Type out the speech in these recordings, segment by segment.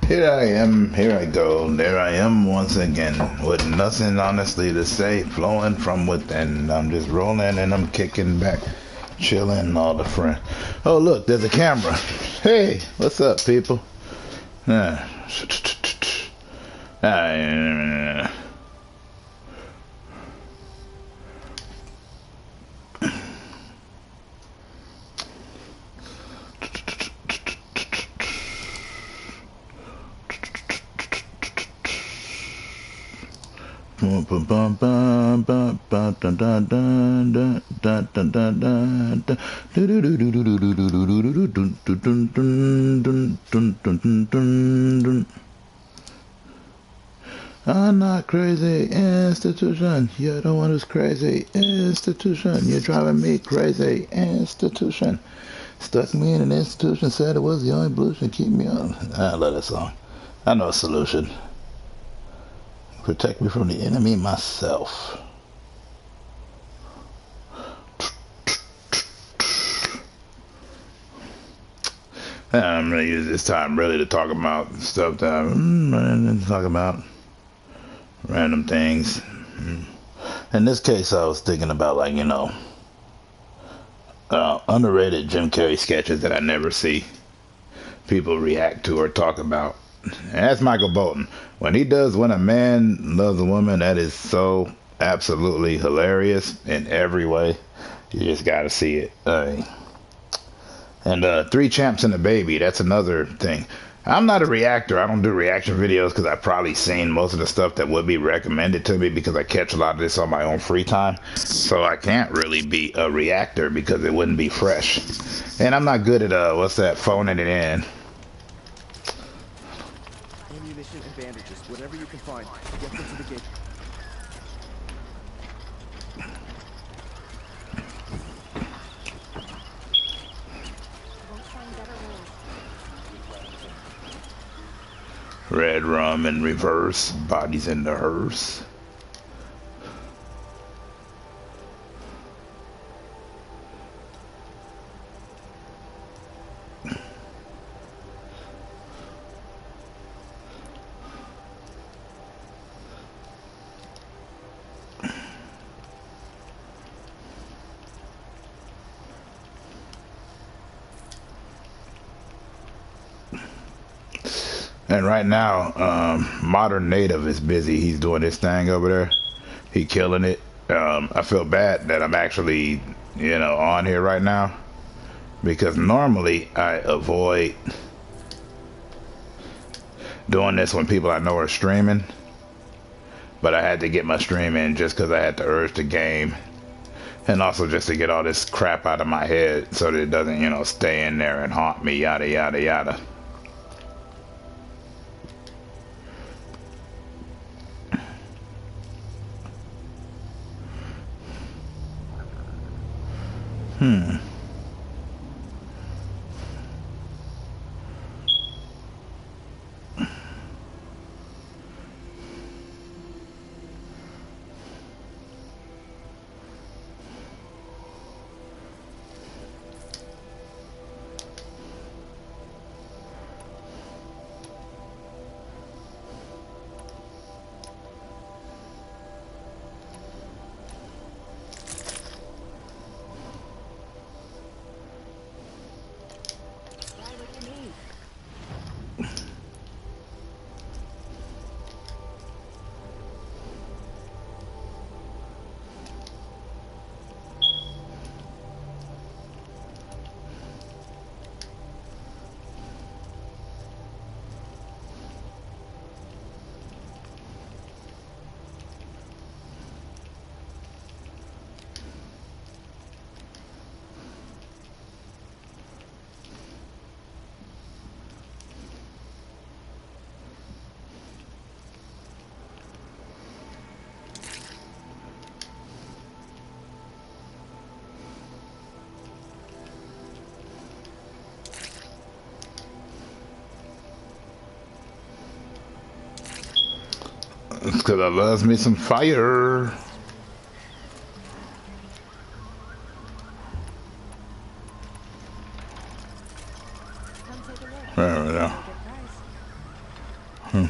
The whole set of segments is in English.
Here I am, here I go, there I am once again, with nothing honestly to say, flowing from within. I'm just rolling and I'm kicking back, chilling, all the friends. Oh look, there's a camera. Hey, what's up, people? Ah. I'm not crazy, institution. You're the one who's crazy, institution. You're driving me crazy, institution. Stuck me in an institution, said it was the only solution to keep me on. I love that song. I know a solution. Protect me from the enemy myself. I'm going to use this time really to talk about stuff that I'm talk about. Random things. In this case, I was thinking about, like, underrated Jim Carrey sketches that I never see people react to or talk about. And that's Michael Bolton. When he does When a Man Loves a Woman, that is so absolutely hilarious in every way. You just gotta see it. And Three Champs and a Baby, that's another thing. I'm not a reactor. I don't do reaction videos because I've probably seen most of the stuff that would be recommended to me because I catch a lot of this on my own free time. So I can't really be a reactor because it wouldn't be fresh. And I'm not good at, phoning it in. Ammunition and bandages, whatever you can find. Get them to the gate. Red rum in reverse, bodies in the hearse. And right now, Modern Native is busy. He's doing his thing over there. He killing it. I feel bad that I'm actually, on here right now. Because normally I avoid doing this when people I know are streaming. But I had to get my stream in just because I had the urge to game. And also just to get all this crap out of my head so that it doesn't, stay in there and haunt me, yada, yada, yada. It's because I loves me some fire. There we go. Check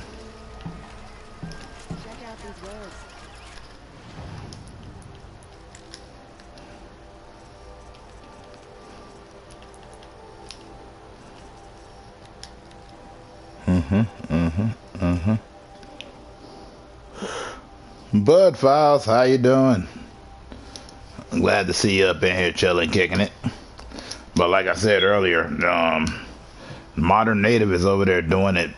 out these roads. Bud Files, how you doing? I'm glad to see you up in here chilling, kicking it. But like I said earlier, Modern Native is over there doing it,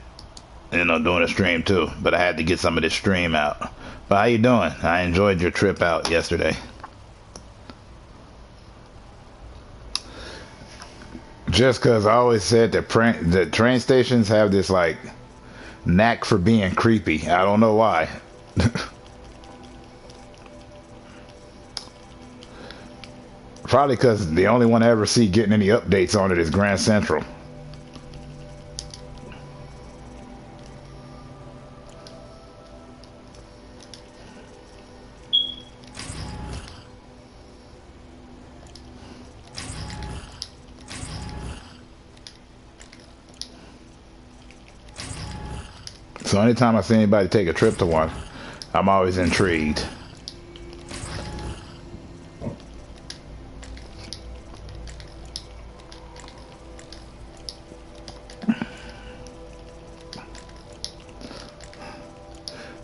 doing a stream too. But I had to get some of this stream out. But how you doing? I enjoyed your trip out yesterday. Just because I always said that the train stations have this like knack for being creepy. I don't know why. Probably because the only one I ever see getting any updates on it is Grand Central. So anytime I see anybody take a trip to one, I'm always intrigued.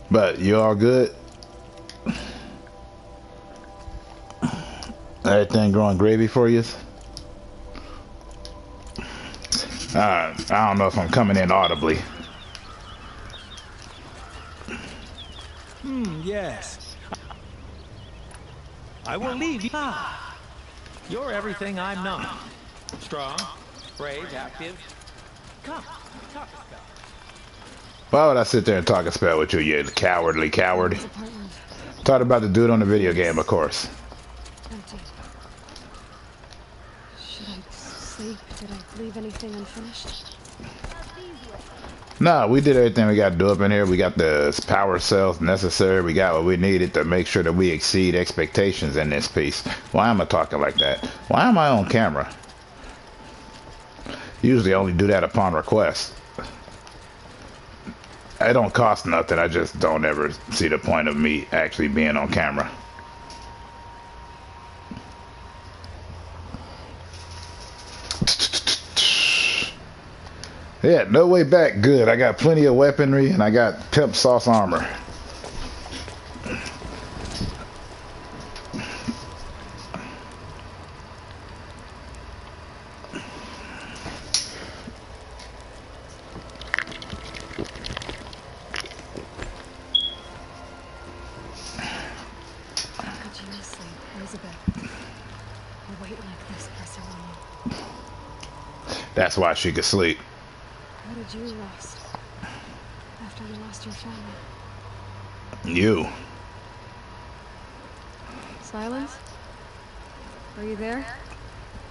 But you all good? Everything growing gravy for you? I don't know if I'm coming in audibly. Yes. I will leave you. You're everything I'm not. Strong, brave, active. Come, talk a spell. Why would I sit there and talk a spell with you, you cowardly coward? Talk about the dude on the video game, of course. Empty. Should I sleep? Did I leave anything unfinished? No, we did everything we got to do up in here. We got the power cells necessary. We got what we needed to make sure that we exceed expectations in this piece. Why am I talking like that? Why am I on camera? Usually I only do that upon request. It don't cost nothing. I just don't ever see the point of me actually being on camera. Yeah, no way back. Good. I got plenty of weaponry and I got pimp sauce armor. That's why she could sleep. How did you rest after you lost your family? You. Silence? Are you there?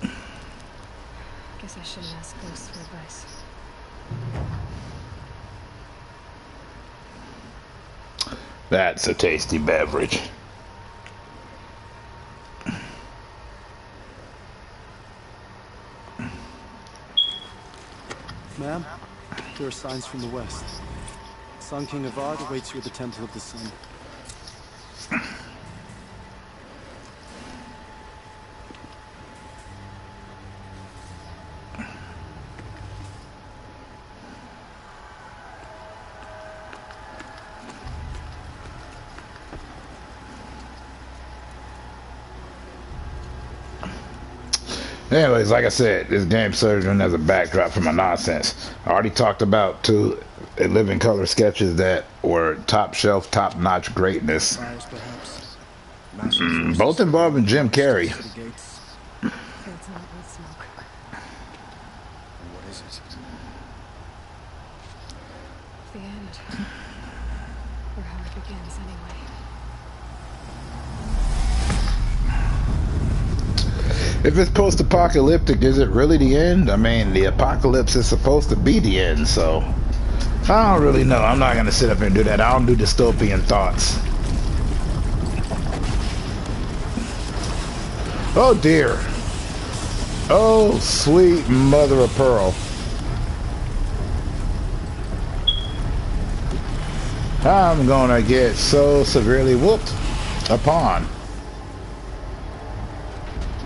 Guess I shouldn't ask ghosts for advice. That's a tasty beverage. Ma'am, there are signs from the west. Sun King Avad awaits you at the Temple of the Sun. Anyways, like I said, this game serves as a backdrop for my nonsense. I already talked about two living color sketches that were top shelf, top notch greatness. Both involving Jim Carrey. That's not with smoke. What is it? The end. Or how it begins, anyway. If it's post-apocalyptic, is it really the end? I mean, the apocalypse is supposed to be the end, so I don't really know. I'm not going to sit up and do that. I don't do dystopian thoughts. Oh, dear. Oh, sweet mother of pearl. I'm gonna get so severely whooped upon.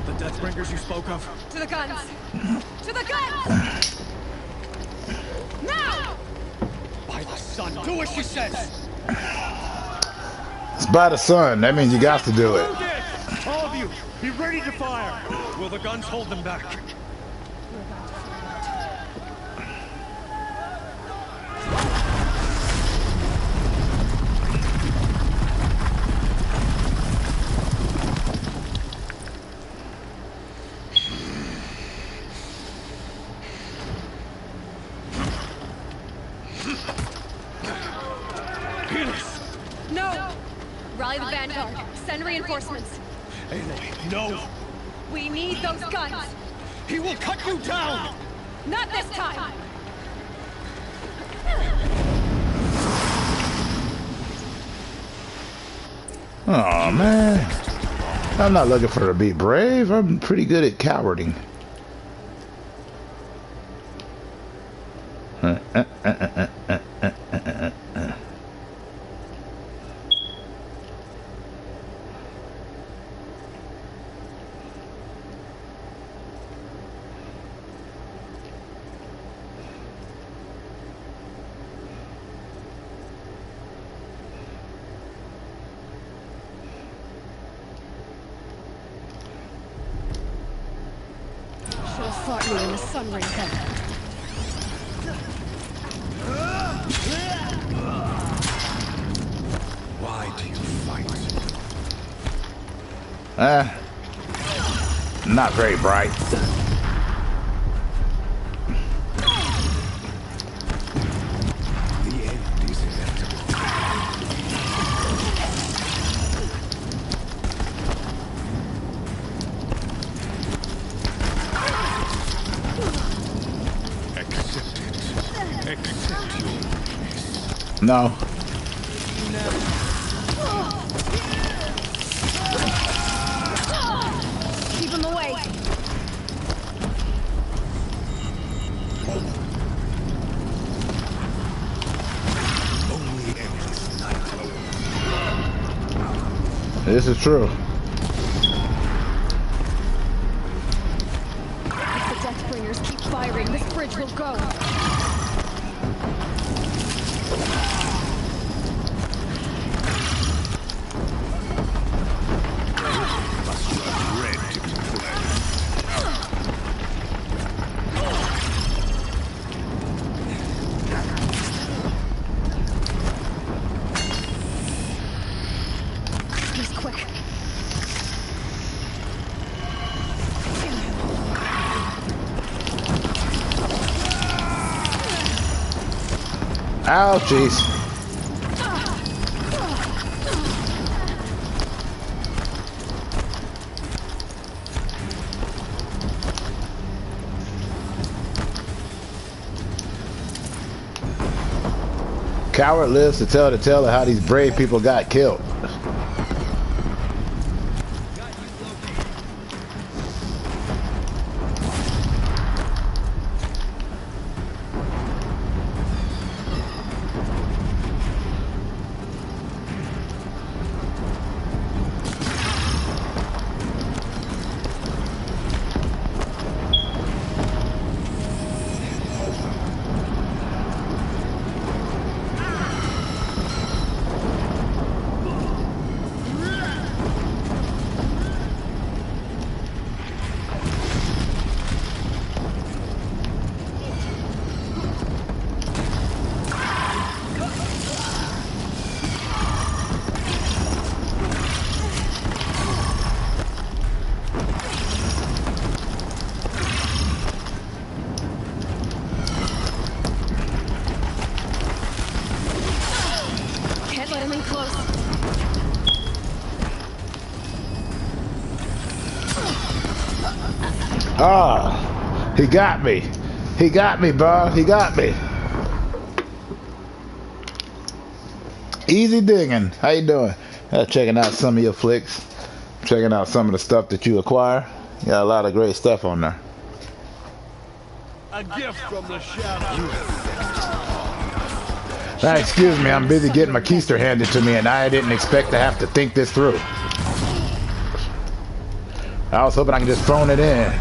The Deathbringers you spoke of? To the guns! To the guns! Now! By the sun, do as she says! It's by the sun. That means you got to do it. All of you, be ready to fire! Will the guns hold them back? No! Rally the vanguard. Send reinforcements. Aloy, no! We need those guns! He will cut you down! Not this time! Oh man. I'm not looking for to be brave. I'm pretty good at cowarding. Should have fought you when the sun ring came. Why do you fight? Not very bright. The end is inevitable. Accept it. Accept your No. Keep him away! only endless night. This is true. If the Deathbringers keep firing, this bridge will go. Red to be fled. He's quick. Ouchies. Coward lives to tell the tale of how these brave people got killed. Can't let him in close. Ah, he got me. He got me, bro. He got me. Easy digging. How you doing? Checking out some of your flicks. Checking out some of the stuff that you acquire. You got a lot of great stuff on there. A gift from the shadow. Excuse me, I'm busy getting my keister handed to me, and I didn't expect to have to think this through. I was hoping I could just phone it in.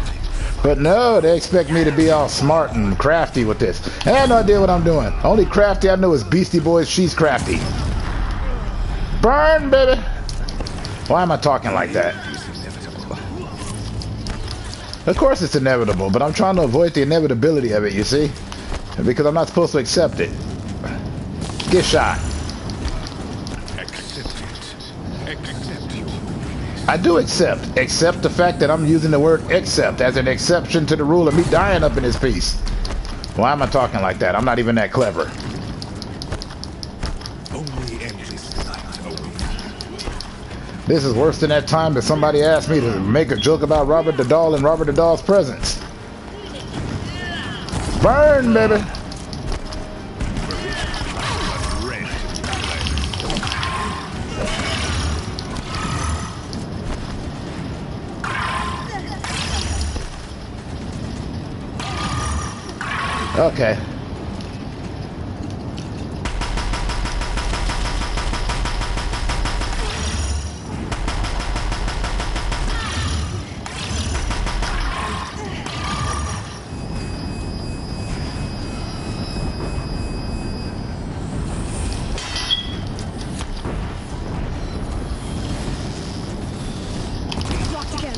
But no, they expect me to be all smart and crafty with this. I have no idea what I'm doing. Only crafty I know is Beastie Boys, She's Crafty. Burn, baby! Why am I talking like that? Of course it's inevitable, but I'm trying to avoid the inevitability of it, you see? Because I'm not supposed to accept it. Get shot. I do accept the fact that I'm using the word accept as an exception to the rule of me dying up in this piece. Why am I talking like that? I'm not even that clever. This is worse than that time that somebody asked me to make a joke about Robert the Doll and Robert the Doll's presence. Burn, baby! Okay. Locked again.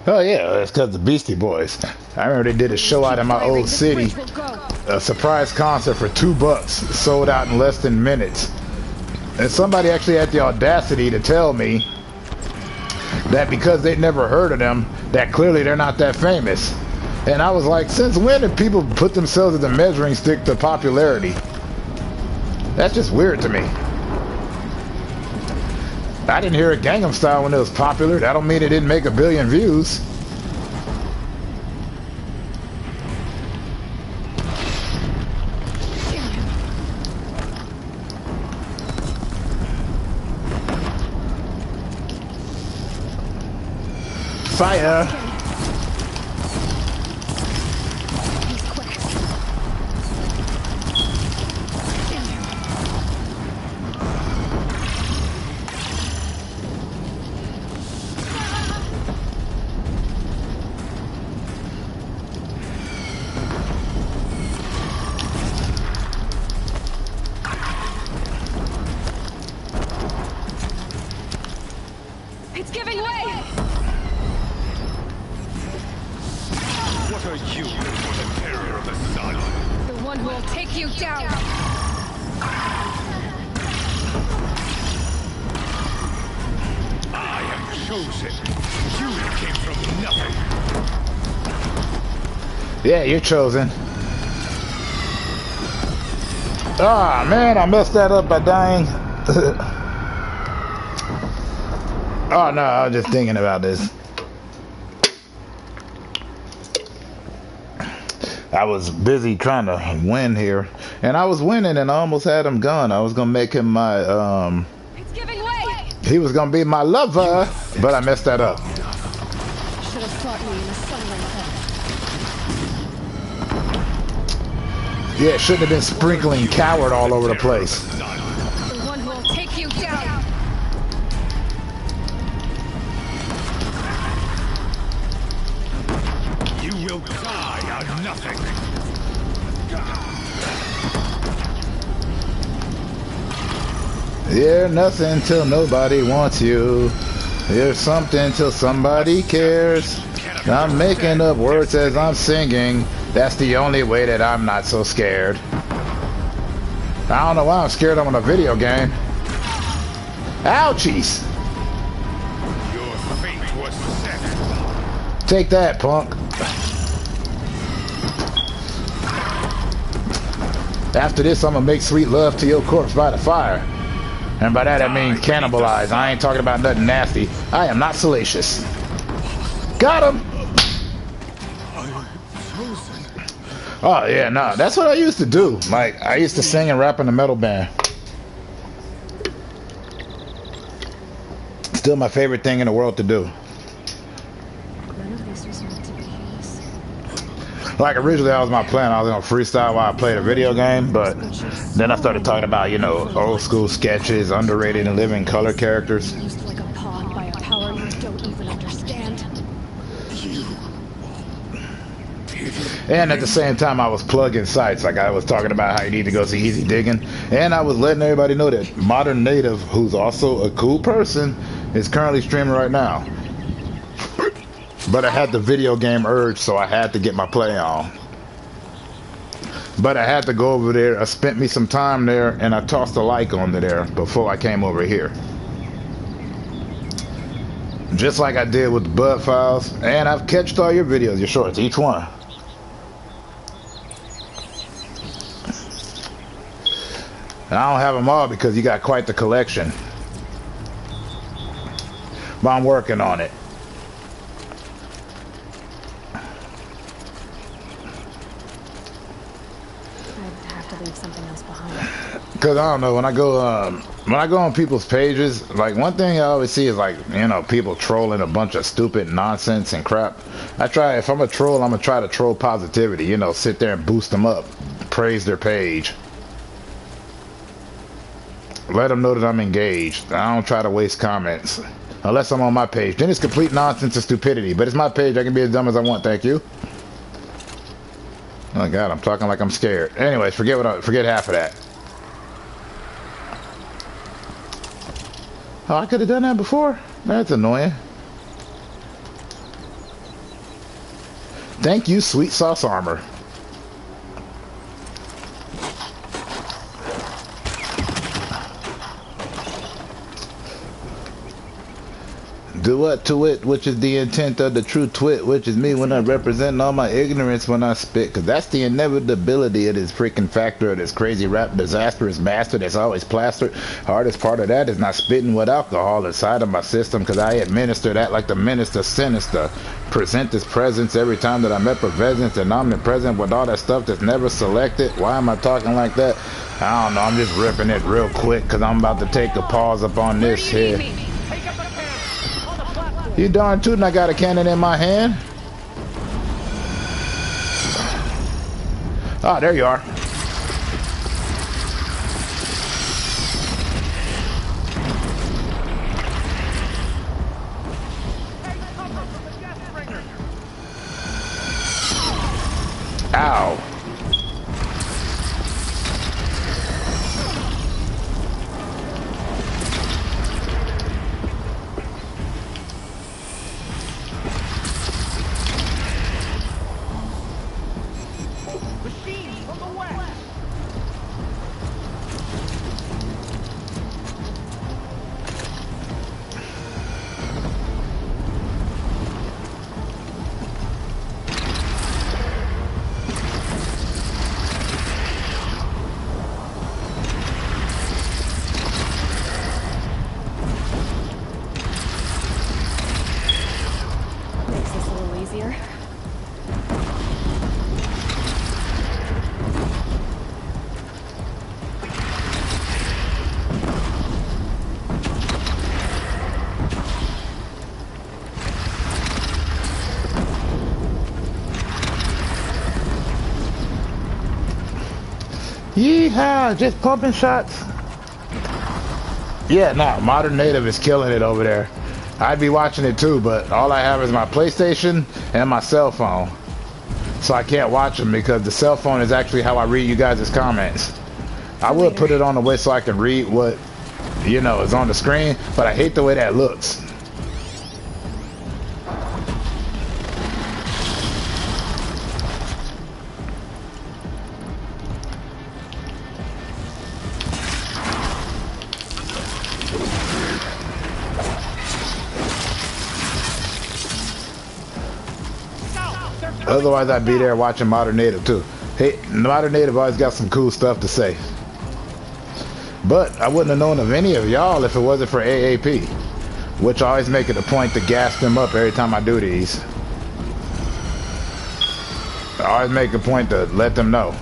Oh yeah, it's because the Beastie Boys. I remember they did a show out in my old city. A surprise concert for $2, sold out in less than minutes. And somebody actually had the audacity to tell me that because they'd never heard of them, that clearly they're not that famous. And I was like, since when did people put themselves as a measuring stick to popularity? That's just weird to me. I didn't hear a Gangnam Style when it was popular. That don't mean it didn't make 1 billion views. Fire! It's giving way! What are you for the terror of the sun? The one who will take you down! I am chosen. You came from nothing. Yeah, you're chosen. Ah, man, I messed that up by dying. Oh no, I was just thinking about this. I was busy trying to win here, and I was winning, and I almost had him gone. I was gonna make him my It's giving way! he was gonna be my lover, but I messed that up. Should have fought me in a sunlight. Yeah, shouldn't have been sprinkling coward all over the place. The one who will take you down! You will die on nothing. You're nothing till nobody wants you. You're something till somebody cares. I'm making up words as I'm singing. That's the only way that I'm not so scared. I don't know why I'm scared. I'm on a video game. Ouchies! Your fate was set. Take that, punk. After this, I'm gonna make sweet love to your corpse by the fire. And by that I mean cannibalize. I ain't talking about nothing nasty. I am not salacious. Got him! Oh yeah, nah, that's what I used to do. Like I used to sing and rap in a metal band. Still my favorite thing in the world to do. None of this was meant to be this. Like originally that was my plan. I was gonna freestyle while I played a video game, but then I started talking about, you know, old school sketches, underrated and living color characters. Used like a pawn by a power you don't even understand. And at the same time, I was plugging sites. Like I was talking about how you need to go see Easy Digging, and I was letting everybody know that Modern Native, who's also a cool person, is currently streaming right now. But I had the video game urge, so I had to get my play on. But I had to go over there. I spent me some time there, and I tossed a like onto there before I came over here. Just like I did with the Bud Files, and I've catched all your videos, your shorts, each one. And I don't have them all because you got quite the collection. But I'm working on it. I'd have to leave something else behind. Cause I don't know, when I go on people's pages, like one thing I always see is like, you know, people trolling a bunch of stupid nonsense and crap. If I'm a troll, I'm gonna try to troll positivity, you know, sit there and boost them up, praise their page. Let them know that I'm engaged. I don't try to waste comments. Unless I'm on my page. Then it's complete nonsense and stupidity. But it's my page. I can be as dumb as I want. Thank you. Oh, God. I'm talking like I'm scared. Anyways, forget half of that. Oh, I could have done that before? That's annoying. Thank you, Sweet Sauce Armor. Do what to it, which is the intent of the true twit, which is me when I represent all my ignorance when I spit, cause that's the inevitability of this freaking factor of this crazy rap disastrous master that's always plastered. Hardest part of that is not spitting with alcohol inside of my system, cause I administer that like the minister sinister. Present this presence every time that I'm effervescent and omnipresent with all that stuff that's never selected. Why am I talking like that? I don't know, I'm just ripping it real quick cause I'm about to take a pause up on this here. You darn tootin', I got a cannon in my hand. Ah, there you are. Ow. Yeehaw, just pumping shots. Yeah, nah, Modern Native is killing it over there. I'd be watching it too, but all I have is my PlayStation and my cell phone. So I can't watch them because the cell phone is actually how I read you guys' comments. I would put it on the way so I can read what, you know, is on the screen, but I hate the way that looks. Otherwise, I'd be there watching Modern Native too. Hey, Modern Native always got some cool stuff to say. But I wouldn't have known of any of y'all if it wasn't for AAP, which I always make it a point to gas them up every time I do these. I always make a point to let them know.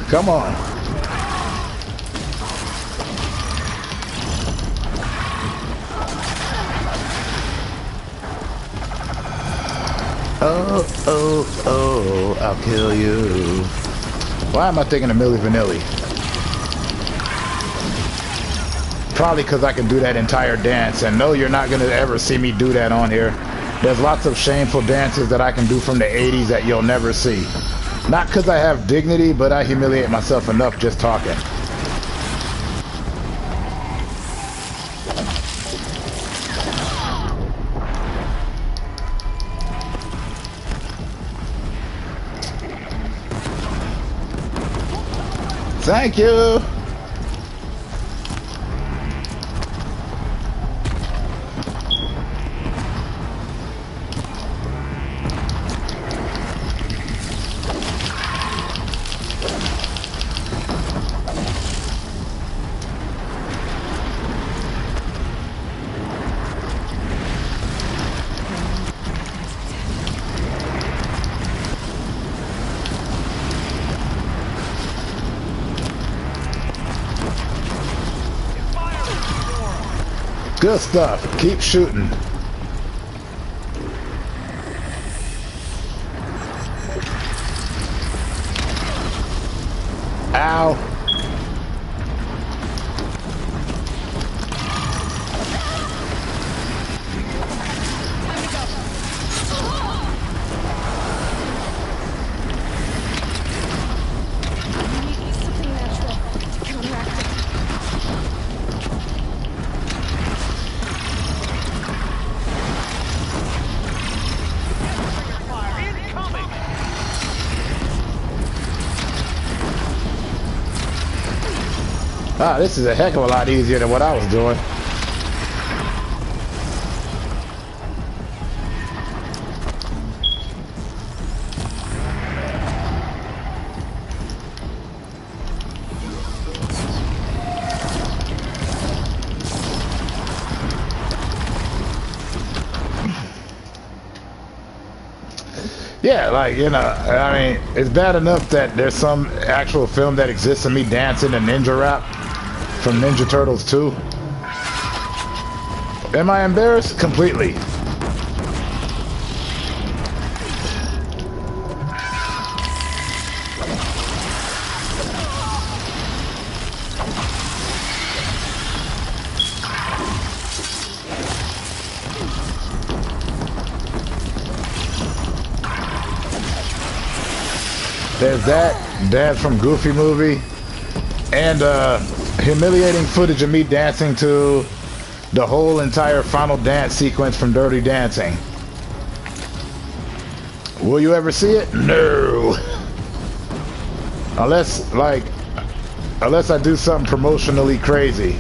Come on. Oh, oh, oh, I'll kill you. Why am I thinking of Milli Vanilli? Probably because I can do that entire dance, and no, you're not going to ever see me do that on here. There's lots of shameful dances that I can do from the 80s that you'll never see. Not because I have dignity, but I humiliate myself enough just talking. Thank you. Good stuff. Keep shooting. Ow. Ah, this is a heck of a lot easier than what I was doing. Yeah, like, you know, I mean, it's bad enough that there's some actual film that exists of me dancing a ninja rap from Ninja Turtles 2. Am I embarrassed? Completely. There's that dad from Goofy movie, and humiliating footage of me dancing to the whole entire final dance sequence from Dirty Dancing. Will you ever see it? No. Unless I do something promotionally crazy.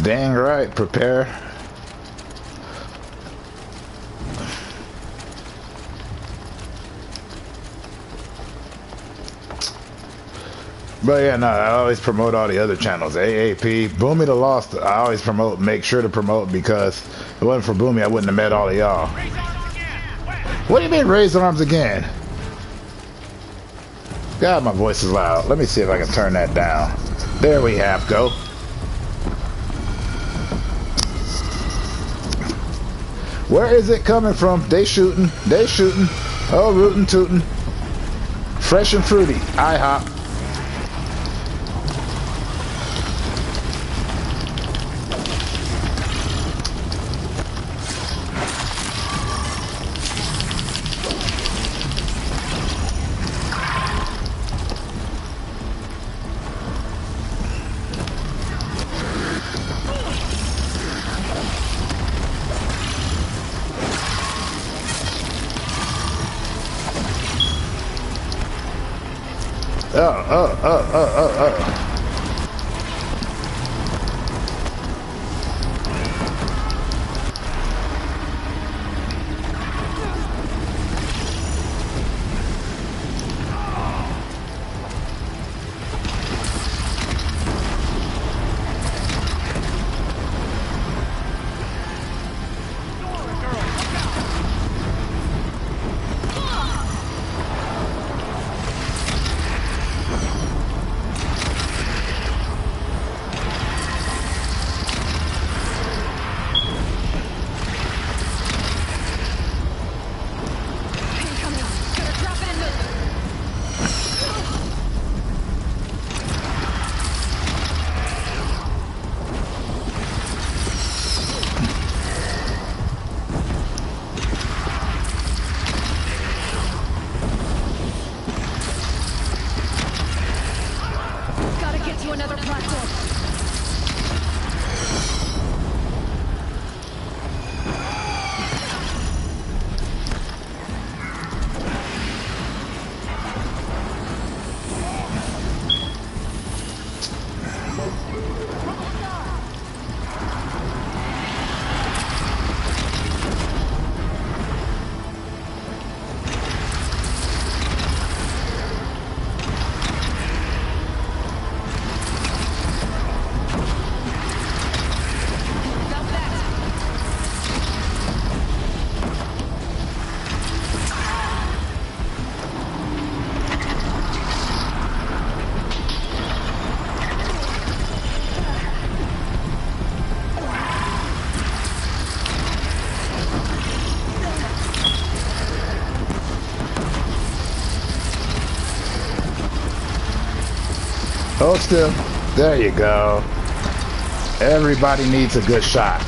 Dang right, prepare. But yeah, no, I always promote all the other channels. AAP, Boomi the Lost, I always promote, make sure to promote, because if it wasn't for Boomi, I wouldn't have met all of y'all. What do you mean, raise arms again? God, my voice is loud. Let me see if I can turn that down. There we have go. Where is it coming from? They shooting. They shooting. Oh, rootin' tootin'. Fresh and fruity. IHOP. Oh. Hold still. There you go. Everybody needs a good shot.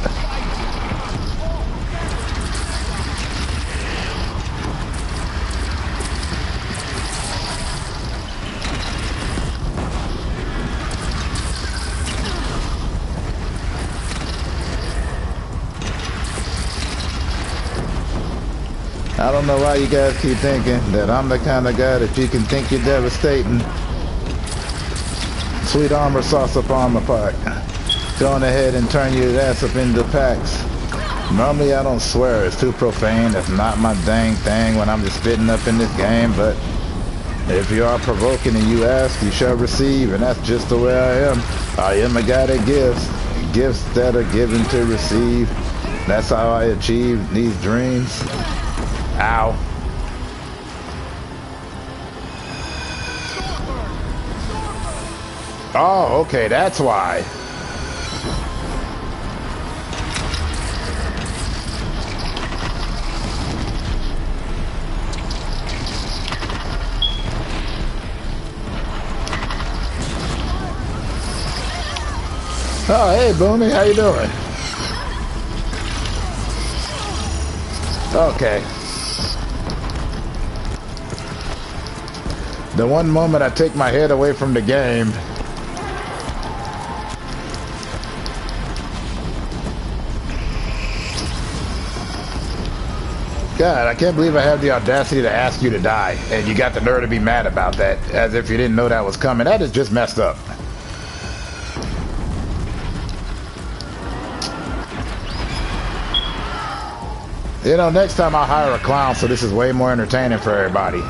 I don't know why you guys keep thinking that I'm the kind of guy that you can think you're devastating. Sweet armor sauce up on my part. Going ahead and turn your ass up into packs. Normally I don't swear, it's too profane. That's not my dang thing when I'm just spitting up in this game, but if you are provoking and you ask, you shall receive, and that's just the way I am. I am a guy that gives. Gifts that are given to receive. That's how I achieve these dreams. Ow. Oh, okay, that's why. Oh, hey, Boomi, how you doing? Okay. The one moment I take my head away from the game. God, I can't believe I have the audacity to ask you to die, and you got the nerve to be mad about that, as if you didn't know that was coming. That is just messed up. You know, next time I'll hire a clown, so this is way more entertaining for everybody.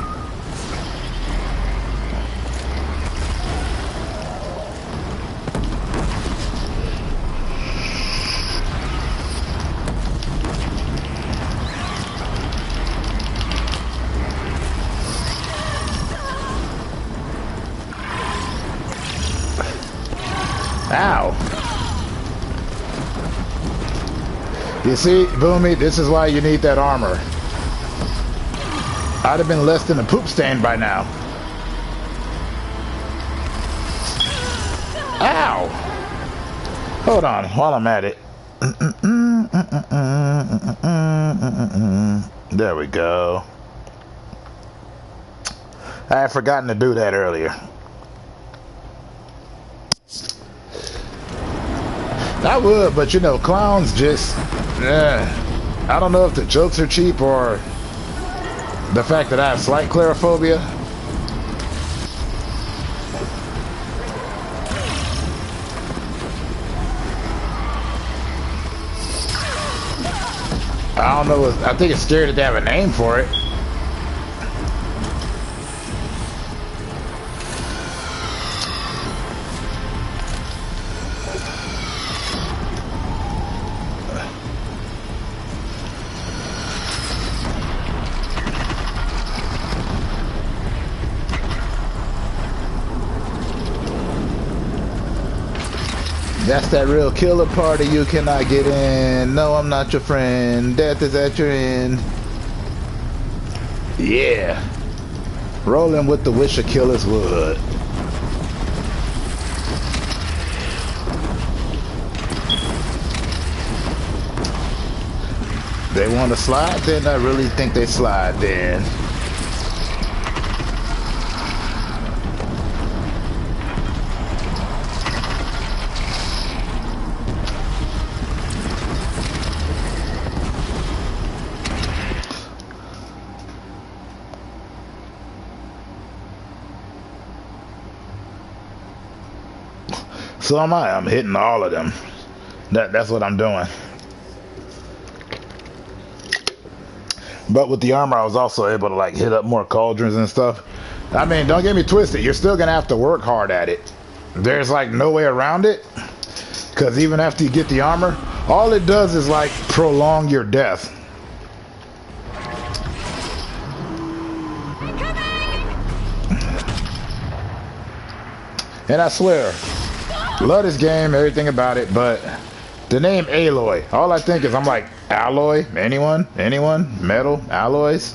Ow. You see, Boomi, this is why you need that armor. I'd have been less than a poop stain by now. Ow! Hold on, while I'm at it. There we go. I had forgotten to do that earlier. I would, but you know, clowns just... I don't know if the jokes are cheap or the fact that I have slight claustrophobia. don't know. I think it's scary that they have a name for it. That's that real killer party you cannot get in. No, I'm not your friend. Death is at your end. Yeah. Rolling with the wish of killers would. They want to slide? Then I really think they slide then. So am I. I'm hitting all of them. That's what I'm doing. But with the armor, I was also able to like hit up more cauldrons and stuff. I mean, don't get me twisted. You're still gonna have to work hard at it. There's like no way around it. Because even after you get the armor, all it does is like prolong your death. And I swear, love this game, everything about it, but the name Aloy, all I think is I'm like, alloy? Anyone? Metal? Alloys?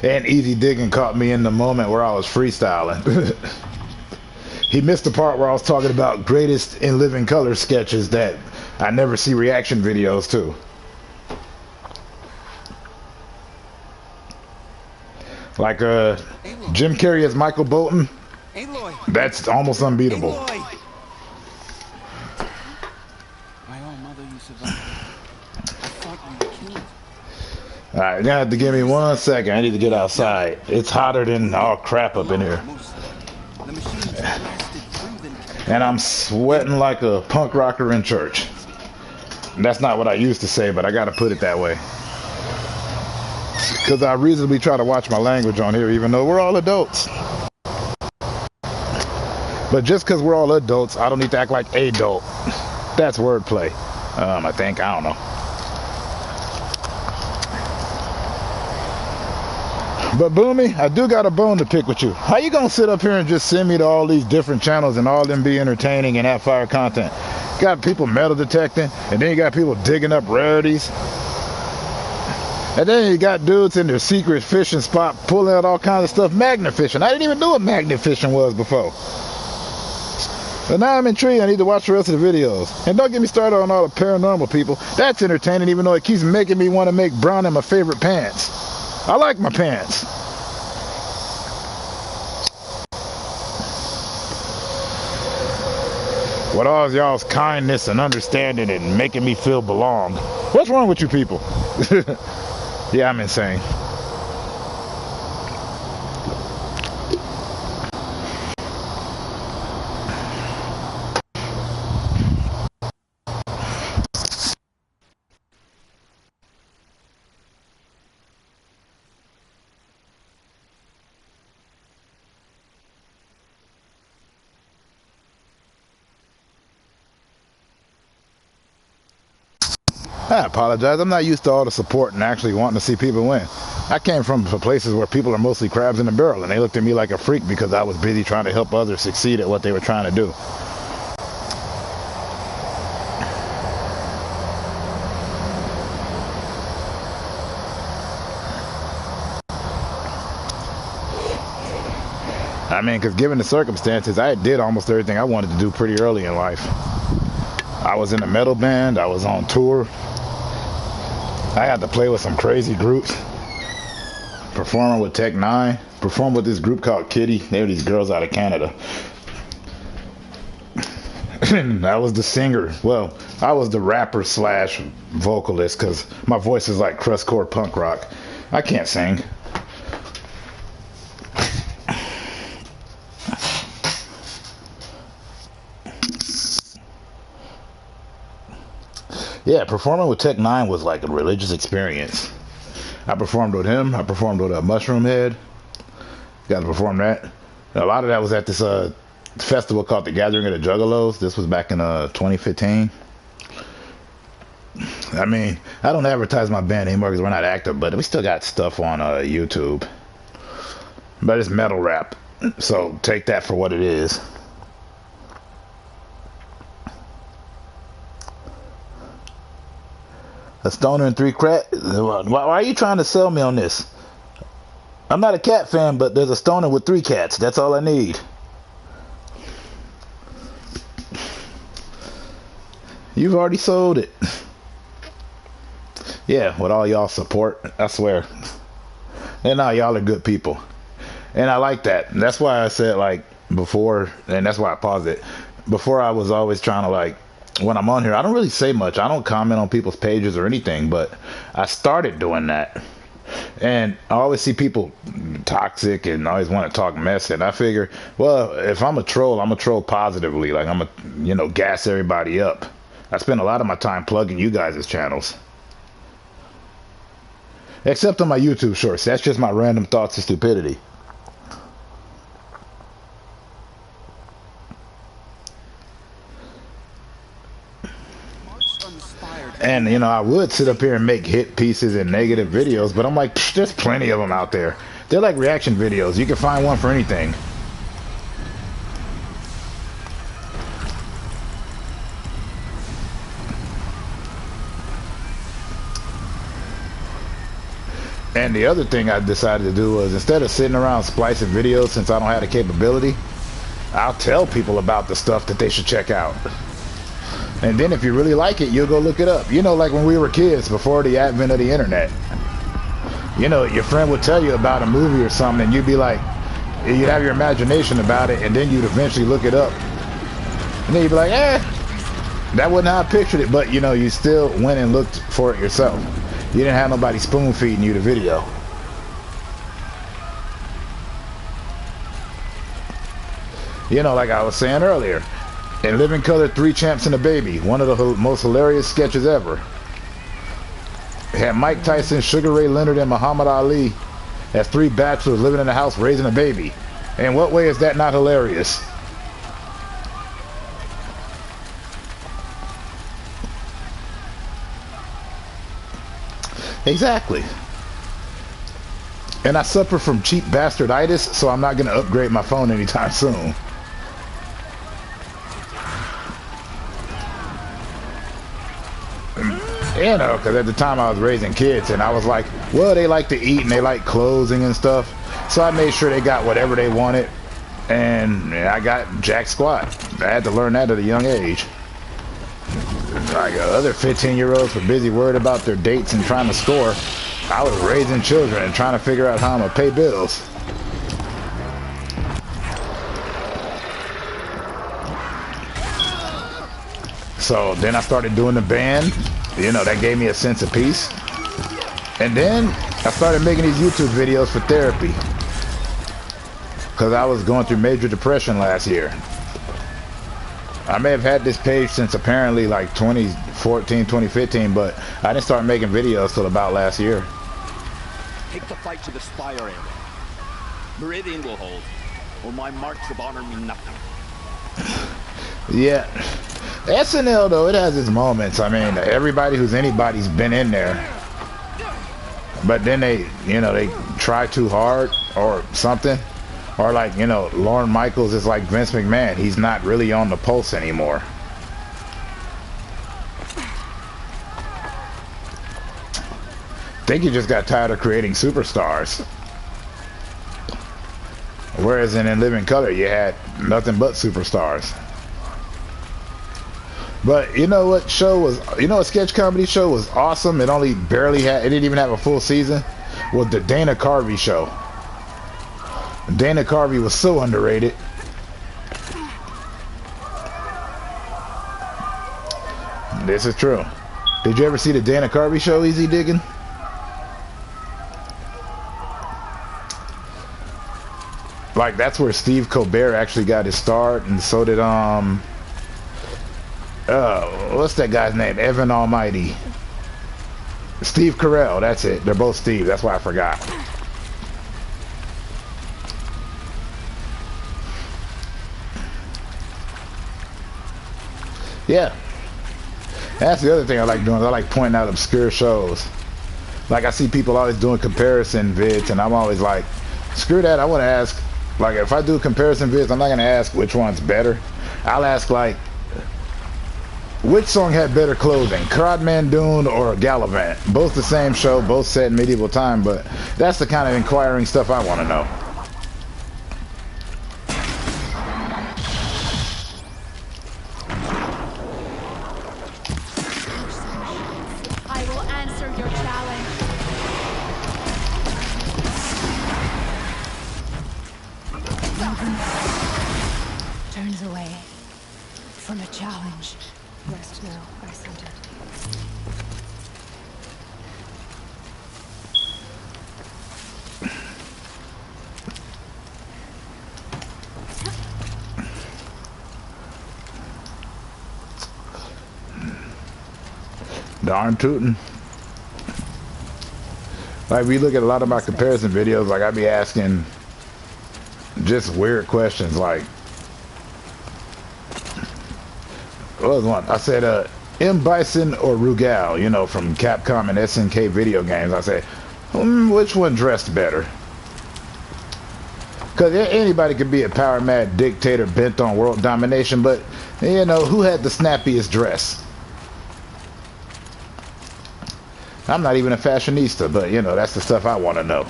And Easy Digging caught me in the moment where I was freestyling. He missed the part where I was talking about greatest in living color sketches that I never see reaction videos to. Like Jim Carrey as Michael Bolton. That's almost unbeatable. Alright, you're gonna have to give me 1 second. I need to get outside. It's hotter than all crap up in here. And I'm sweating like a punk rocker in church. That's not what I used to say, but I gotta put it that way. Because I reasonably try to watch my language on here, even though we're all adults. But just because we're all adults, I don't need to act like a adult. That's wordplay. I think. I don't know. But Boomi, I do got a bone to pick with you. How you gonna sit up here and just send me to all these different channels and all them be entertaining and have fire content? Got people metal detecting, and then you got people digging up rarities. And then you got dudes in their secret fishing spot pulling out all kinds of stuff. Magnet fishing. I didn't even know what magnet fishing was before. But now I'm intrigued. I need to watch the rest of the videos. And don't get me started on all the paranormal people. That's entertaining, even though it keeps making me want to make brown in my favorite pants. I like my pants. With all y'all's kindness and understanding and making me feel belonged. What's wrong with you people? Yeah, I'm insane. I apologize. I'm not used to all the support and actually wanting to see people win. I came from places where people are mostly crabs in a barrel, and they looked at me like a freak because I was busy trying to help others succeed at what they were trying to do. I mean, because given the circumstances, I did almost everything I wanted to do pretty early in life. I was in a metal band. I was on tour. I had to play with some crazy groups. Performing with Tech 9. Performed with this group called Kitty. They were these girls out of Canada. I was the singer. Well, I was the rapper slash vocalist because my voice is like crustcore punk rock. I can't sing. Yeah, performing with Tech 9 was like a religious experience. I performed with him. I performed with a Mushroom Head. Got to perform that. And a lot of that was at this festival called the Gathering of the Juggalos. This was back in 2015. I mean, I don't advertise my band anymore because we're not active, but we still got stuff on YouTube. But it's metal rap, so take that for what it is. A stoner and 3 crack. Why are you trying to sell me on this? I'm not a cat fan, but there's a stoner with 3 cats. That's all I need. You've already sold it. Yeah, with all y'all support, I swear. And now y'all are good people. And I like that. That's why I said, like, before, and that's why I paused it. Before, I was always trying to, like, when I'm on here, I don't really say much. I don't comment on people's pages or anything, but I started doing that. And I always see people toxic and always want to talk mess. And I figure, well, if I'm a troll positively. Like, I'm a, gas everybody up. I spend a lot of my time plugging you guys' channels. Except on my YouTube shorts. That's just my random thoughts of stupidity. And, I would sit up here and make hit pieces and negative videos, but I'm like, there's plenty of them out there. They're like reaction videos. You can find one for anything. And the other thing I decided to do was, instead of sitting around splicing videos, since I don't have the capability, I'll tell people about the stuff that they should check out. And then if you really like it, you'll go look it up. Like when we were kids, before the advent of the internet. Your friend would tell you about a movie or something, and you'd be like, you'd have your imagination about it, and then you'd eventually look it up. And then you'd be like, that wasn't how I pictured it. But, you still went and looked for it yourself. You didn't have nobody spoon feeding you the video. Like I was saying earlier, in Living Color, 3 Champs and a Baby, one of the most hilarious sketches ever. It had Mike Tyson, Sugar Ray Leonard, and Muhammad Ali as 3 bachelors living in a house raising a baby. In what way is that not hilarious? Exactly. And I suffer from cheap bastarditis, so I'm not going to upgrade my phone anytime soon. Because at the time I was raising kids, and I was like, well, they like to eat and they like clothing and stuff. So I made sure they got whatever they wanted, and I got jack squat. I had to learn that at a young age. Like other 15-year-olds were busy worried about their dates and trying to score. I was raising children and trying to figure out how I'm going to pay bills. So then I started doing the band. That gave me a sense of peace. And then I started making these YouTube videos for therapy. Because I was going through major depression last year. I may have had this page since apparently like 2014, 2015, but I didn't start making videos till about last year. Take the fight to the spire area. Meridian will hold, or my marks of honor mean nothing. Yeah. SNL, though, it has its moments. I mean, everybody who's anybody's been in there. But then they try too hard or something. Or like, Lorne Michaels is like Vince McMahon. He's not really on the pulse anymore. I think he just got tired of creating superstars. Whereas in Living Color, you had nothing but superstars. But what show was, a sketch comedy show was awesome. It only barely had, it didn't even have a full season. Was the Dana Carvey show. Dana Carvey was so underrated. This is true. Did you ever see the Dana Carvey show, Easy Diggin'? Like, that's where Steve Colbert actually got his start, and so did What's that guy's name? Evan Almighty. Steve Carell, that's it. They're both Steve, that's why I forgot. Yeah. That's the other thing I like doing. I like pointing out obscure shows. Like I see people always doing comparison vids and I'm always like, screw that, I want to ask, like if I do comparison vids, I'm not going to ask which one's better. I'll ask like, which song had better clothing, Crodman Dune or Gallivant? Both the same show, both set in medieval time, but that's the kind of inquiring stuff I want to know. I will answer your challenge. Turns away from a challenge. Rest now, I sent it. Darn tootin'. Like we look at a lot of my comparison videos, like I be asking just weird questions like, what was one? I said, M. Bison or Rugal, you know, from Capcom and SNK video games. I said, which one dressed better? Because anybody could be a power mad dictator bent on world domination, but, you know, who had the snappiest dress? I'm not even a fashionista, but, you know, that's the stuff I want to know.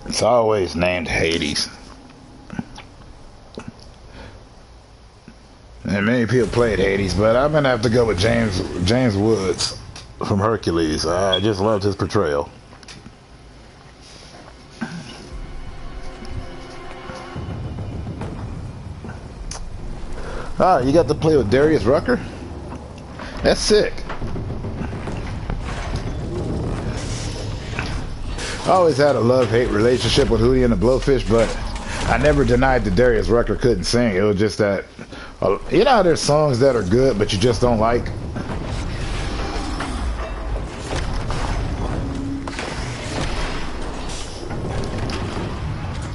It's always named Hades. And many people played Hades, but I'm gonna have to go with James Woods from Hercules. I just loved his portrayal. Ah, you got to play with Darius Rucker? That's sick. I always had a love-hate relationship with Hootie and the Blowfish, but I never denied that Darius Rucker couldn't sing. It was just that, you know how there's songs that are good, but you just don't like?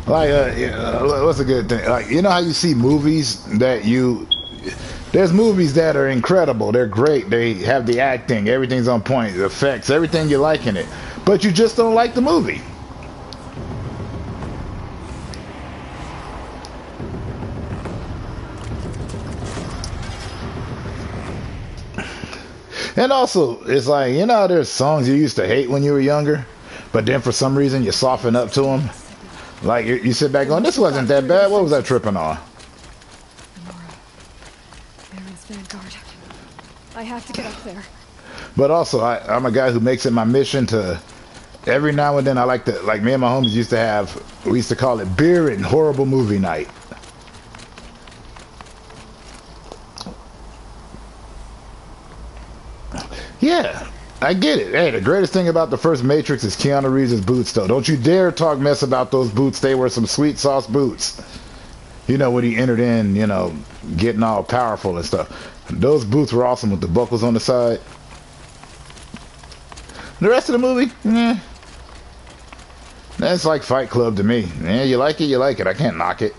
Like, what's a good thing? Like, you know how you see movies that there's movies that are incredible, they're great, they have the acting, everything's on point, the effects, everything you like in it, but you just don't like the movie. And also, it's like, you know how there's songs you used to hate when you were younger, but then for some reason you soften up to them? Like, you sit back going, this wasn't that bad, what was I tripping on? I have to get up there. But also, I'm a guy who makes it my mission to, every now and then I like to, like me and my homies used to have, we used to call it beer and horrible movie night. Yeah, I get it. Hey, the greatest thing about the first Matrix is Keanu Reeves' boots, though. Don't you dare talk mess about those boots. They were some sweet sauce boots. You know, when he entered in, you know, getting all powerful and stuff. Those boots were awesome with the buckles on the side. The rest of the movie, that's like Fight Club to me. Yeah, you like it, you like it. I can't knock it.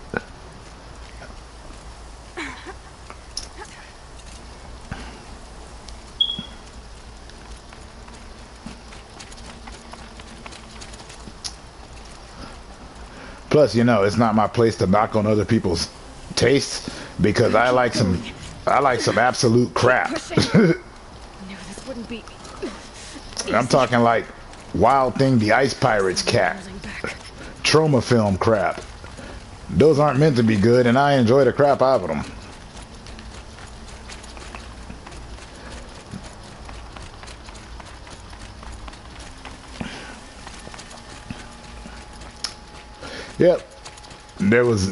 Plus, you know, it's not my place to knock on other people's tastes because I like some absolute crap. I'm talking like Wild Thing, the Ice Pirates cat, Trauma film crap. Those aren't meant to be good, and I enjoy the crap out of them. Yep. there was,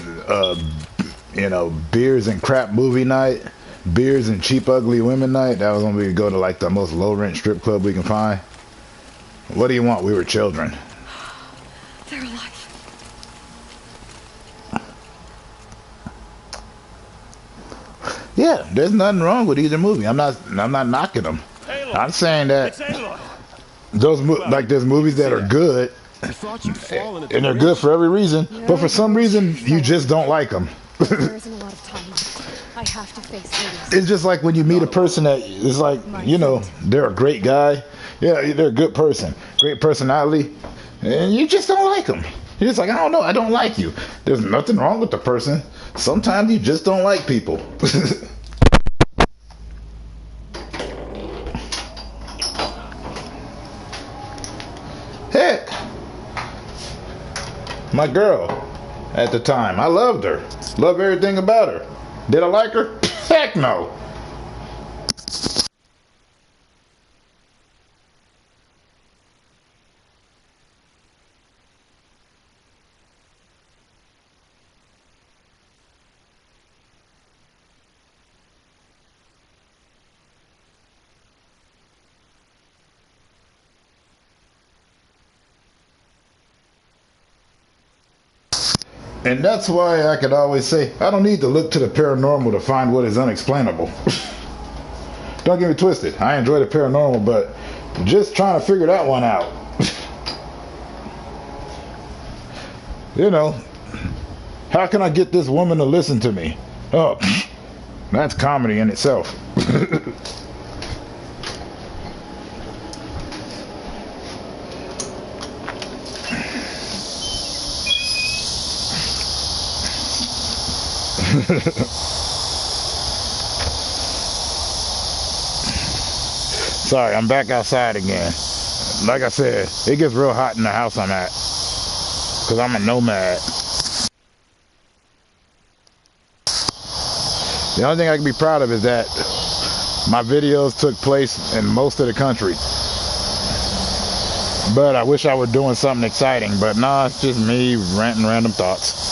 you know, beers and crap movie night, beers and cheap ugly women night. That was when we would go to like the most low rent strip club we can find. What do you want? We were children. They're alive. Yeah, there's nothing wrong with either movie. I'm not knocking them. I'm saying that those like there's movies that are good and they're good for every reason, but for some reason you just don't like them. There isn't a lot of time. I have to face this. It's just like when you meet a person that is like, you know, they're a great guy. Yeah, they're a good person, great personality, and you just don't like them. You're just like, I don't know, I don't like you. There's nothing wrong with the person. Sometimes you just don't like people. Heck, my girl at the time, I loved her. Loved everything about her. Did I like her? Heck no. And that's why I could always say, I don't need to look to the paranormal to find what is unexplainable. Don't get me twisted. I enjoy the paranormal, but just trying to figure that one out. You know, how can I get this woman to listen to me? Oh, that's comedy in itself. Sorry, I'm back outside again. Like I said, it gets real hot in the house I'm at, because I'm a nomad. The only thing I can be proud of is that my videos took place in most of the country. But I wish I were doing something exciting, but nah, it's just me ranting random thoughts.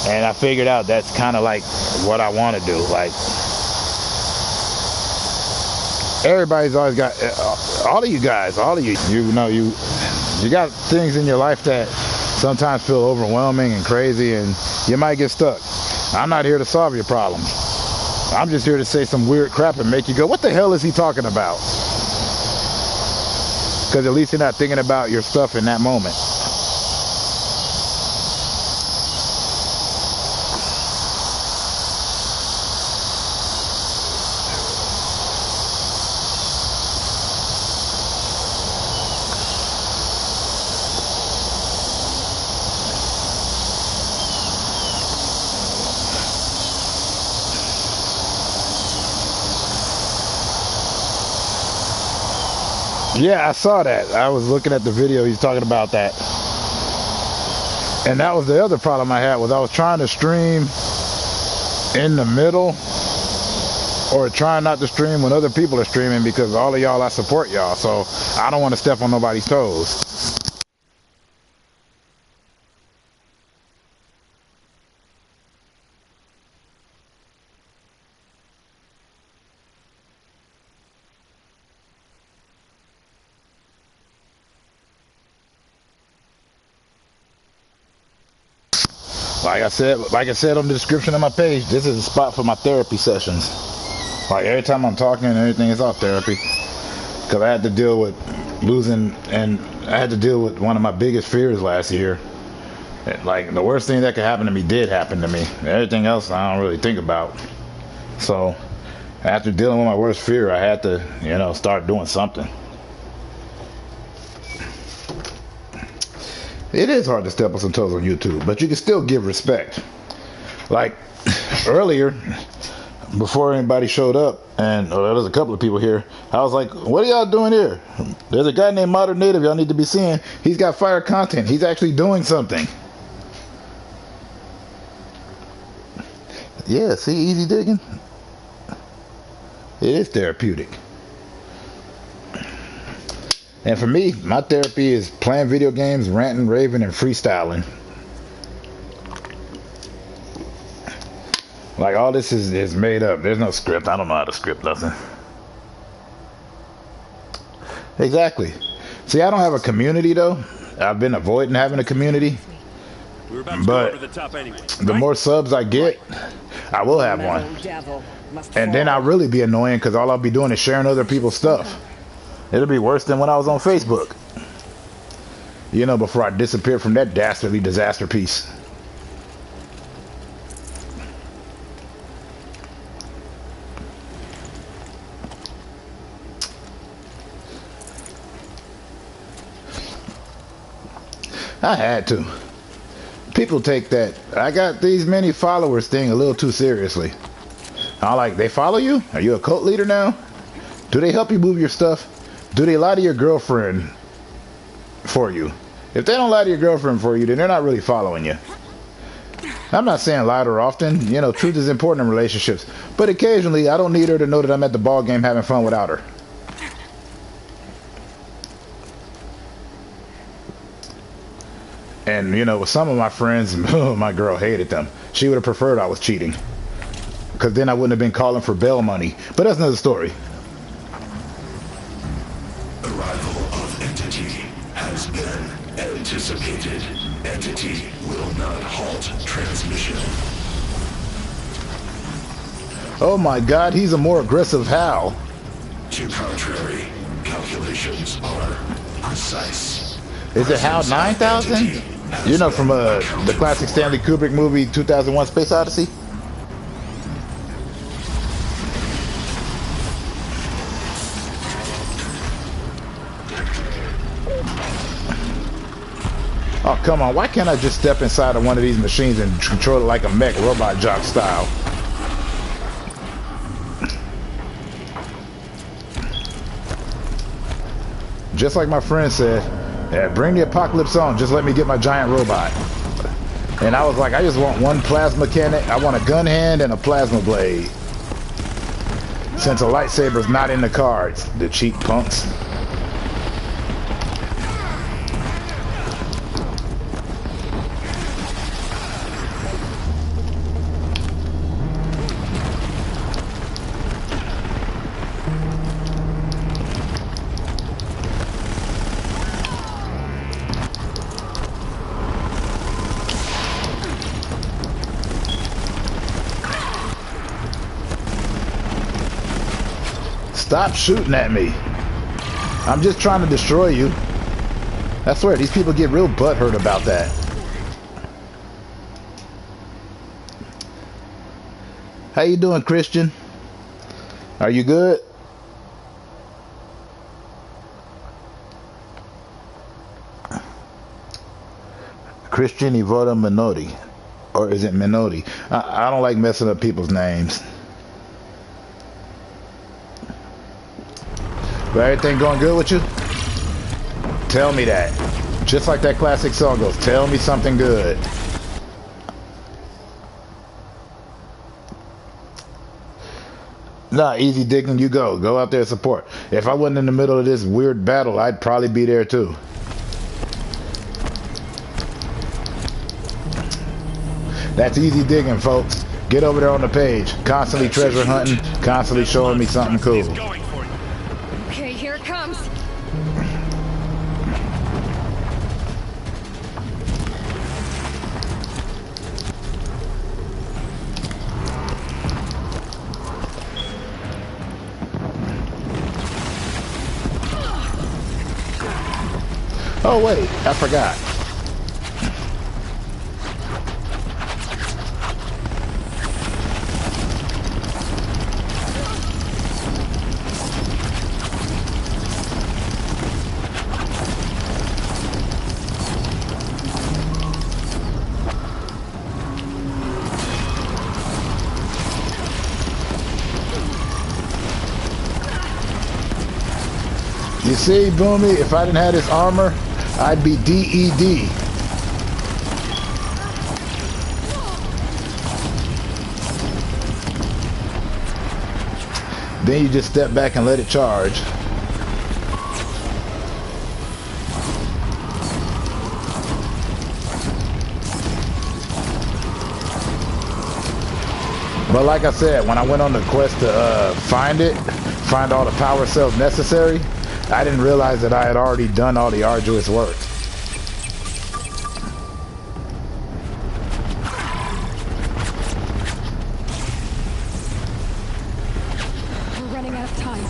And I figured out that's kind of like what I want to do. Like, everybody's always got, all of you guys, you know, you got things in your life that sometimes feel overwhelming and crazy, and you might get stuck. I'm not here to solve your problems. I'm just here to say some weird crap and make you go, what the hell is he talking about? Because at least you're not thinking about your stuff in that moment. Yeah, I saw that. I was looking at the video. He's talking about that. And that was the other problem I had, was I was trying to stream in the middle, or trying not to stream when other people are streaming, because all of y'all, I support y'all. So I don't want to step on nobody's toes. Like I said on the description of my page, this is a spot for my therapy sessions. Like, every time I'm talking and everything, is all therapy. Because I had to deal with losing, and I had to deal with one of my biggest fears last year. Like, the worst thing that could happen to me did happen to me. Everything else I don't really think about. So after dealing with my worst fear, I had to, you know, start doing something. It is hard to step on some toes on YouTube, but you can still give respect. Like, earlier, before anybody showed up, and there was a couple of people here, I was like, what are y'all doing here? There's a guy named Modern Native y'all need to be seeing. He's got fire content. He's actually doing something. Yeah, see, easy digging. It is therapeutic. And for me, my therapy is playing video games, ranting, raving, and freestyling. Like, all this is made up. There's no script. I don't know how to script nothing. Exactly. See, I don't have a community, though. I've been avoiding having a community. We're about to But go over the top anyway. the more subs I get, I will have one. And then I'll really be annoying because all I'll be doing is sharing other people's stuff. It'll be worse than when I was on Facebook. You know, before I disappeared from that dastardly disaster piece. I had to. People take that "I got these many followers" thing a little too seriously. I'm like, they follow you? Are you a cult leader now? Do they help you move your stuff? Do they lie to your girlfriend for you? If they don't lie to your girlfriend for you, then they're not really following you. I'm not saying lie to her often. You know, truth is important in relationships. But occasionally, I don't need her to know that I'm at the ball game having fun without her. And, you know, with some of my friends, my girl hated them. She would have preferred I was cheating. Because then I wouldn't have been calling for bail money. But that's another story. Arrival of entity has been anticipated. Entity will not halt transmission. Oh my God, he's a more aggressive Hal. To contrary, calculations are precise. Is it Hal 9000? You know, from the classic Stanley Kubrick movie 2001: Space Odyssey? Oh, come on. Why can't I just step inside of one of these machines and control it like a mech robot jock style? Just like my friend said, yeah, bring the apocalypse on. Just let me get my giant robot. And I was like, I just want one plasma cannon. I want a gun hand and a plasma blade. Since a lightsaber's not in the cards, the cheap punks. Stop shooting at me. I'm just trying to destroy you. I swear, these people get real butthurt about that. How you doing, Christian? Are you good? Christian Ivoda Minotti. Or is it Minotti? I don't like messing up people's names. But everything going good with you? Tell me that. Just like that classic song goes, tell me something good. Nah, easy digging, you go. Go out there and support. If I wasn't in the middle of this weird battle, I'd probably be there too. That's easy digging, folks. Get over there on the page. Constantly treasure hunting, constantly showing me something cool. Okay, here it comes. Oh wait, I forgot. You see, Boomi, if I didn't have this armor, I'd be DED. Then you just step back and let it charge. But like I said, when I went on the quest to find all the power cells necessary, I didn't realize that I had already done all the arduous work. We're running out of time.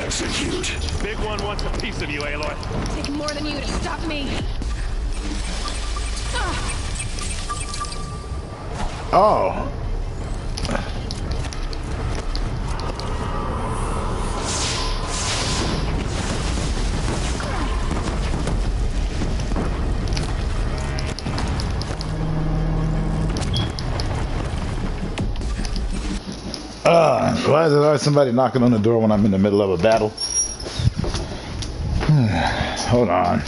Execute. Big one wants a piece of you, Aloy. Take more than you to stop me. Oh. Why is there always somebody knocking on the door when I'm in the middle of a battle? Hold on.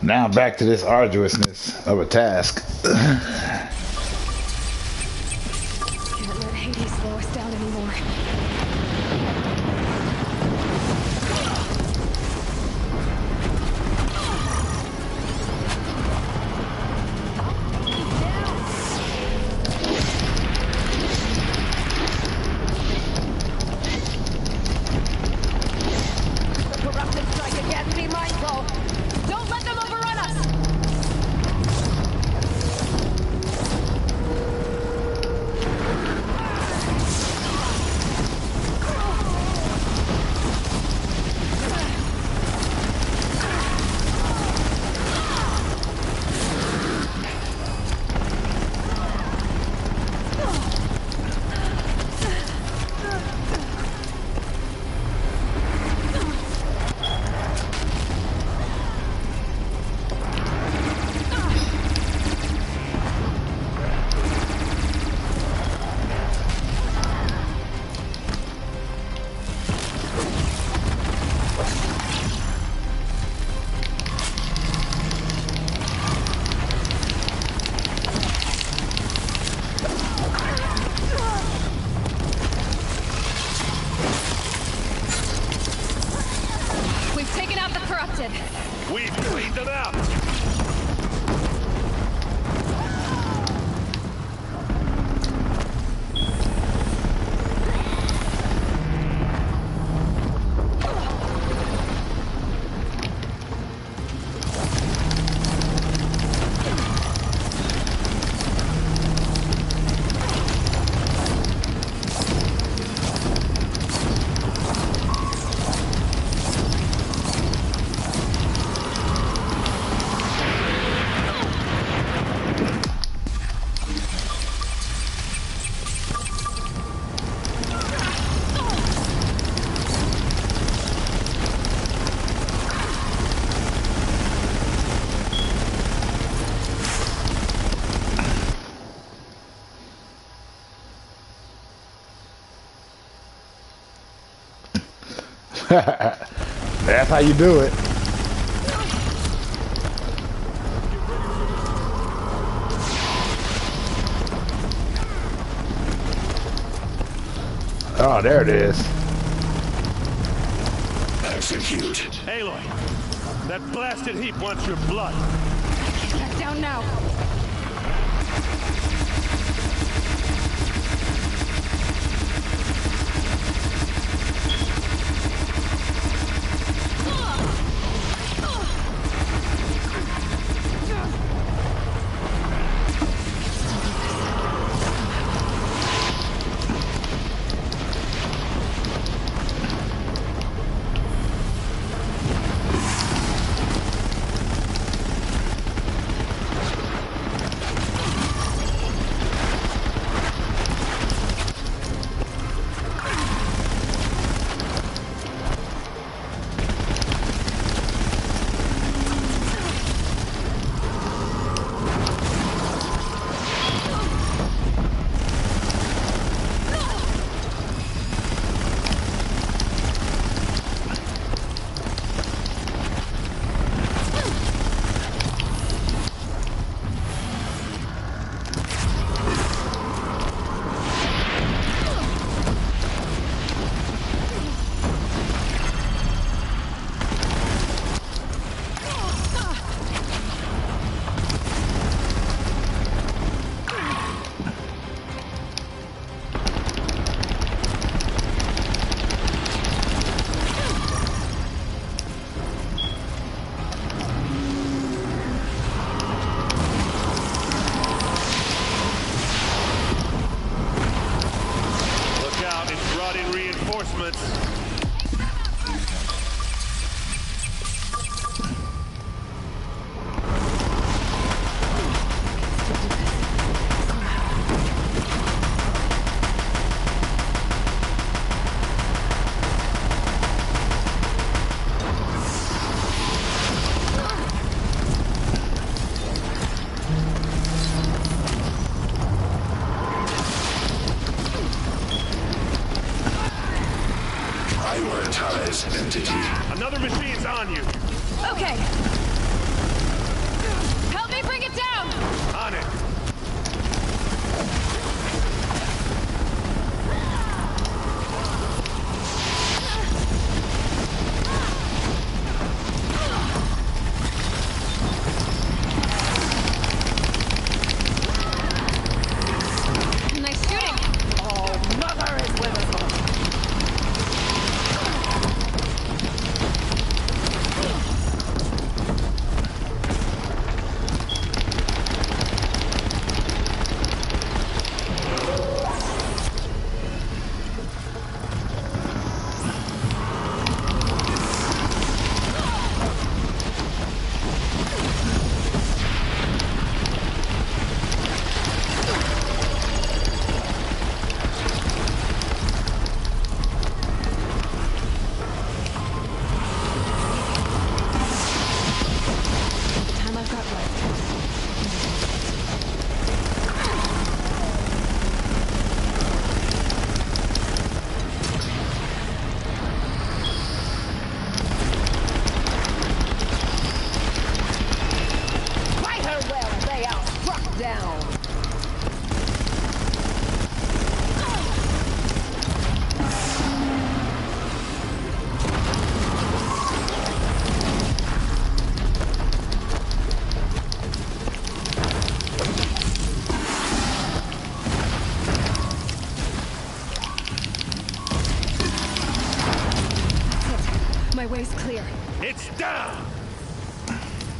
Now back to this arduousness of a task. Can't let Hades slow us down anymore. The corrupted strike again. Be mindful. Don't let them overrun us. We've taken out the corrupted. We've cleaned them out. That's how you do it. Oh, there it is. Execute. Aloy, that blasted heap wants your blood. Back down now.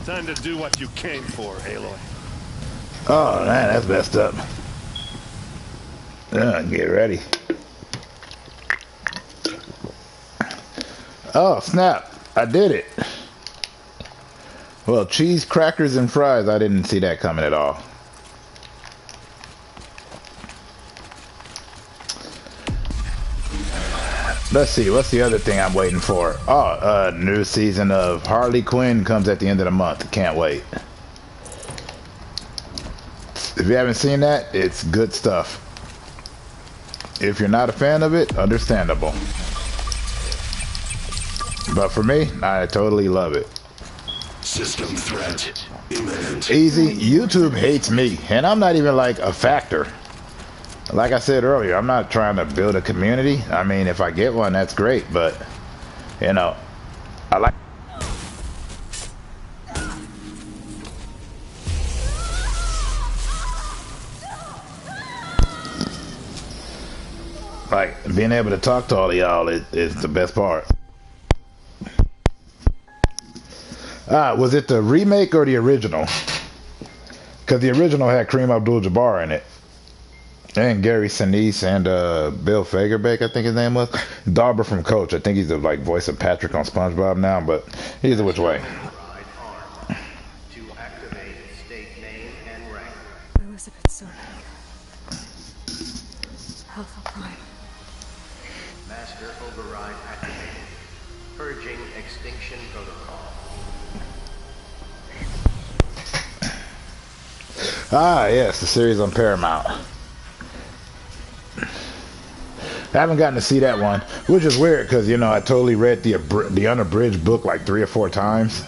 Time to do what you came for, Aloy. Oh man, that's messed up. Get ready. Oh snap! I did it. Well, cheese, crackers, and fries. I didn't see that coming at all. Let's see, what's the other thing I'm waiting for? Oh, new season of Harley Quinn comes at the end of the month. Can't wait. If you haven't seen that, it's good stuff. If you're not a fan of it, understandable. But for me, I totally love it. System threat imminent. Easy, YouTube hates me, and I'm not even like a factor. Like I said earlier, I'm not trying to build a community. I mean, if I get one, that's great, but, you know, I like being able to talk to all of y'all is the best part. Was it the remake or the original? Because the original had Kareem Abdul-Jabbar in it. And Gary Sinise and Bill Fagerbakke, I think his name was. Darber from Coach. I think he's the like voice of Patrick on SpongeBob now, but either which way. Elizabeth Sophie. Alpha Prime. Master override activated. Purging extinction protocol. Ah, yes, the series on Paramount. I haven't gotten to see that one, which is weird because, you know, I totally read the unabridged book like 3 or 4 times.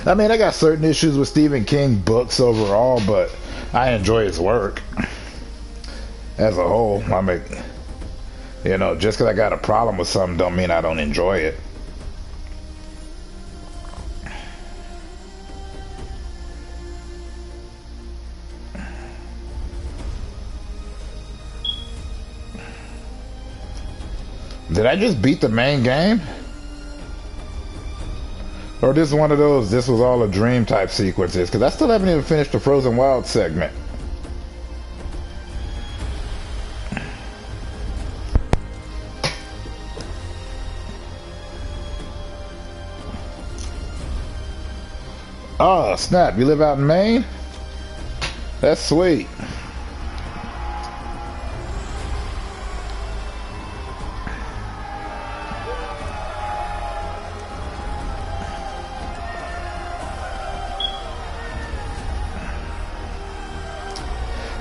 I mean, I got certain issues with Stephen King books overall, but I enjoy his work as a whole. I mean, you know, just because I got a problem with something don't mean I don't enjoy it. Did I just beat the main game? Or this is one of those, this was all a dream type sequences, because I still haven't even finished the Frozen Wild segment. Oh, snap, you live out in Maine? That's sweet.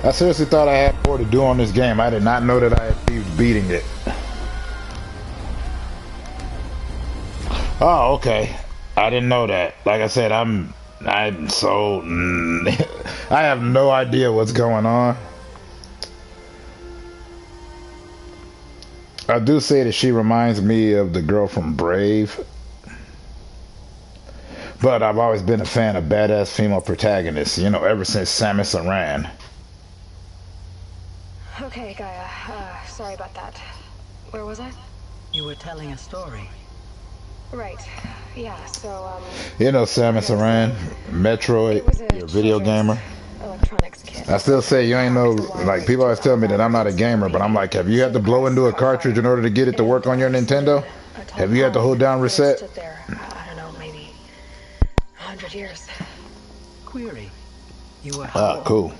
I seriously thought I had more to do on this game. I did not know that I achieved beating it. Oh, okay. I didn't know that. Like I said, I'm so I have no idea what's going on. I do say that she reminds me of the girl from Brave. But I've always been a fan of badass female protagonists, you know, ever since Samus Aran. Okay, Gaia. Sorry about that. Where was I? You were telling a story. Right. Yeah, so, you know Samus Aran, Metroid, you're a video gamer. Electronics kit. I still say you ain't no, like, people always tell me that I'm not a gamer, but I'm like, have you had to blow into a cartridge in order to get it to work on your Nintendo? Have you had to hold down reset? I don't know, maybe 100 years. Query. You were cool.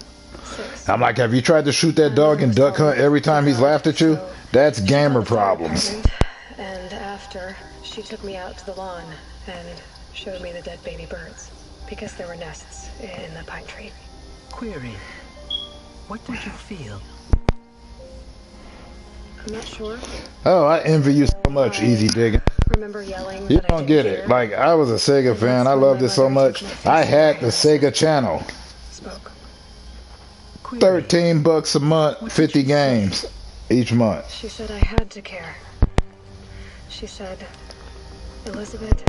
I'm like, have you tried to shoot that dog in Duck Hunt every time he's laughed at you? That's gamer problems. And after, she took me out to the lawn and showed me the dead baby birds because there were nests in the pine tree. Query. What did you feel? I'm not sure. Oh, I envy you so much, Easy Digging. Remember yelling. You don't get it. Like, I was a Sega fan. I loved it so much. I had the Sega channel. Spoke. 13 bucks a month, 50 games each month. She said I had to care. She said, Elizabeth,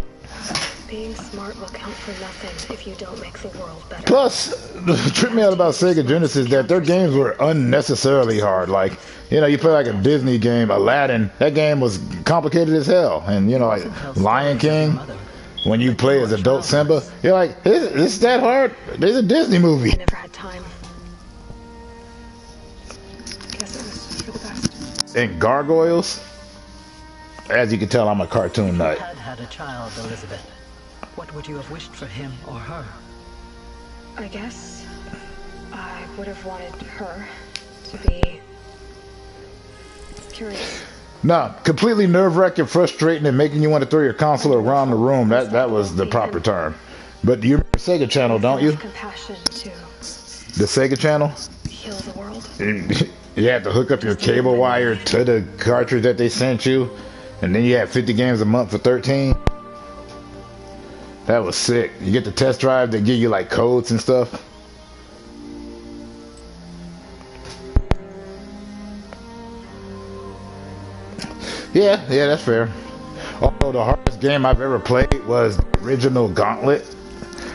being smart will count for nothing if you don't make the world better. Plus, the trip me out about Sega Genesis that their games were unnecessarily hard. Like, you know, you play like a Disney game, Aladdin, that game was complicated as hell. And, you know, like Lion King, when you play as adult Simba, you're like, it's that hard? There's a Disney movie. I never had time. Guess it was for the best. And Gargoyles, as you can tell, I'm a cartoon nut. If you had a child, Elizabeth, what would you have wished for him or her? I guess I would have wanted her to be curious. No, completely nerve-wracking, frustrating, and making you want to throw your console around the room. That was the proper term. But you remember Sega Channel, don't you? Compassion to The Sega Channel? heal the world. You had to hook up your cable wire to the cartridge that they sent you, and then you had 50 games a month for 13. That was sick. You get the test drive, they give you like codes and stuff. Yeah, that's fair. Although the hardest game I've ever played was the original Gauntlet,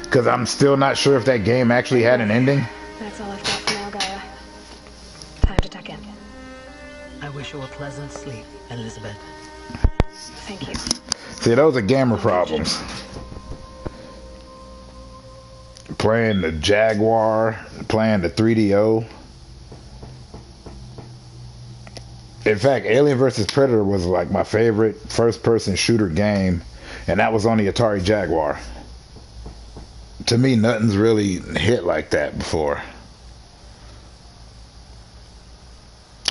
because I'm still not sure if that game actually had an ending. That's all I've got for now, Gaia. Time to tuck in. I wish you a pleasant sleep, Elizabeth. Thank you. See, those are gamer problems. Playing the Jaguar, playing the 3DO. In fact, Alien vs. Predator was like my favorite first-person shooter game, and that was on the Atari Jaguar. To me, nothing's really hit like that before.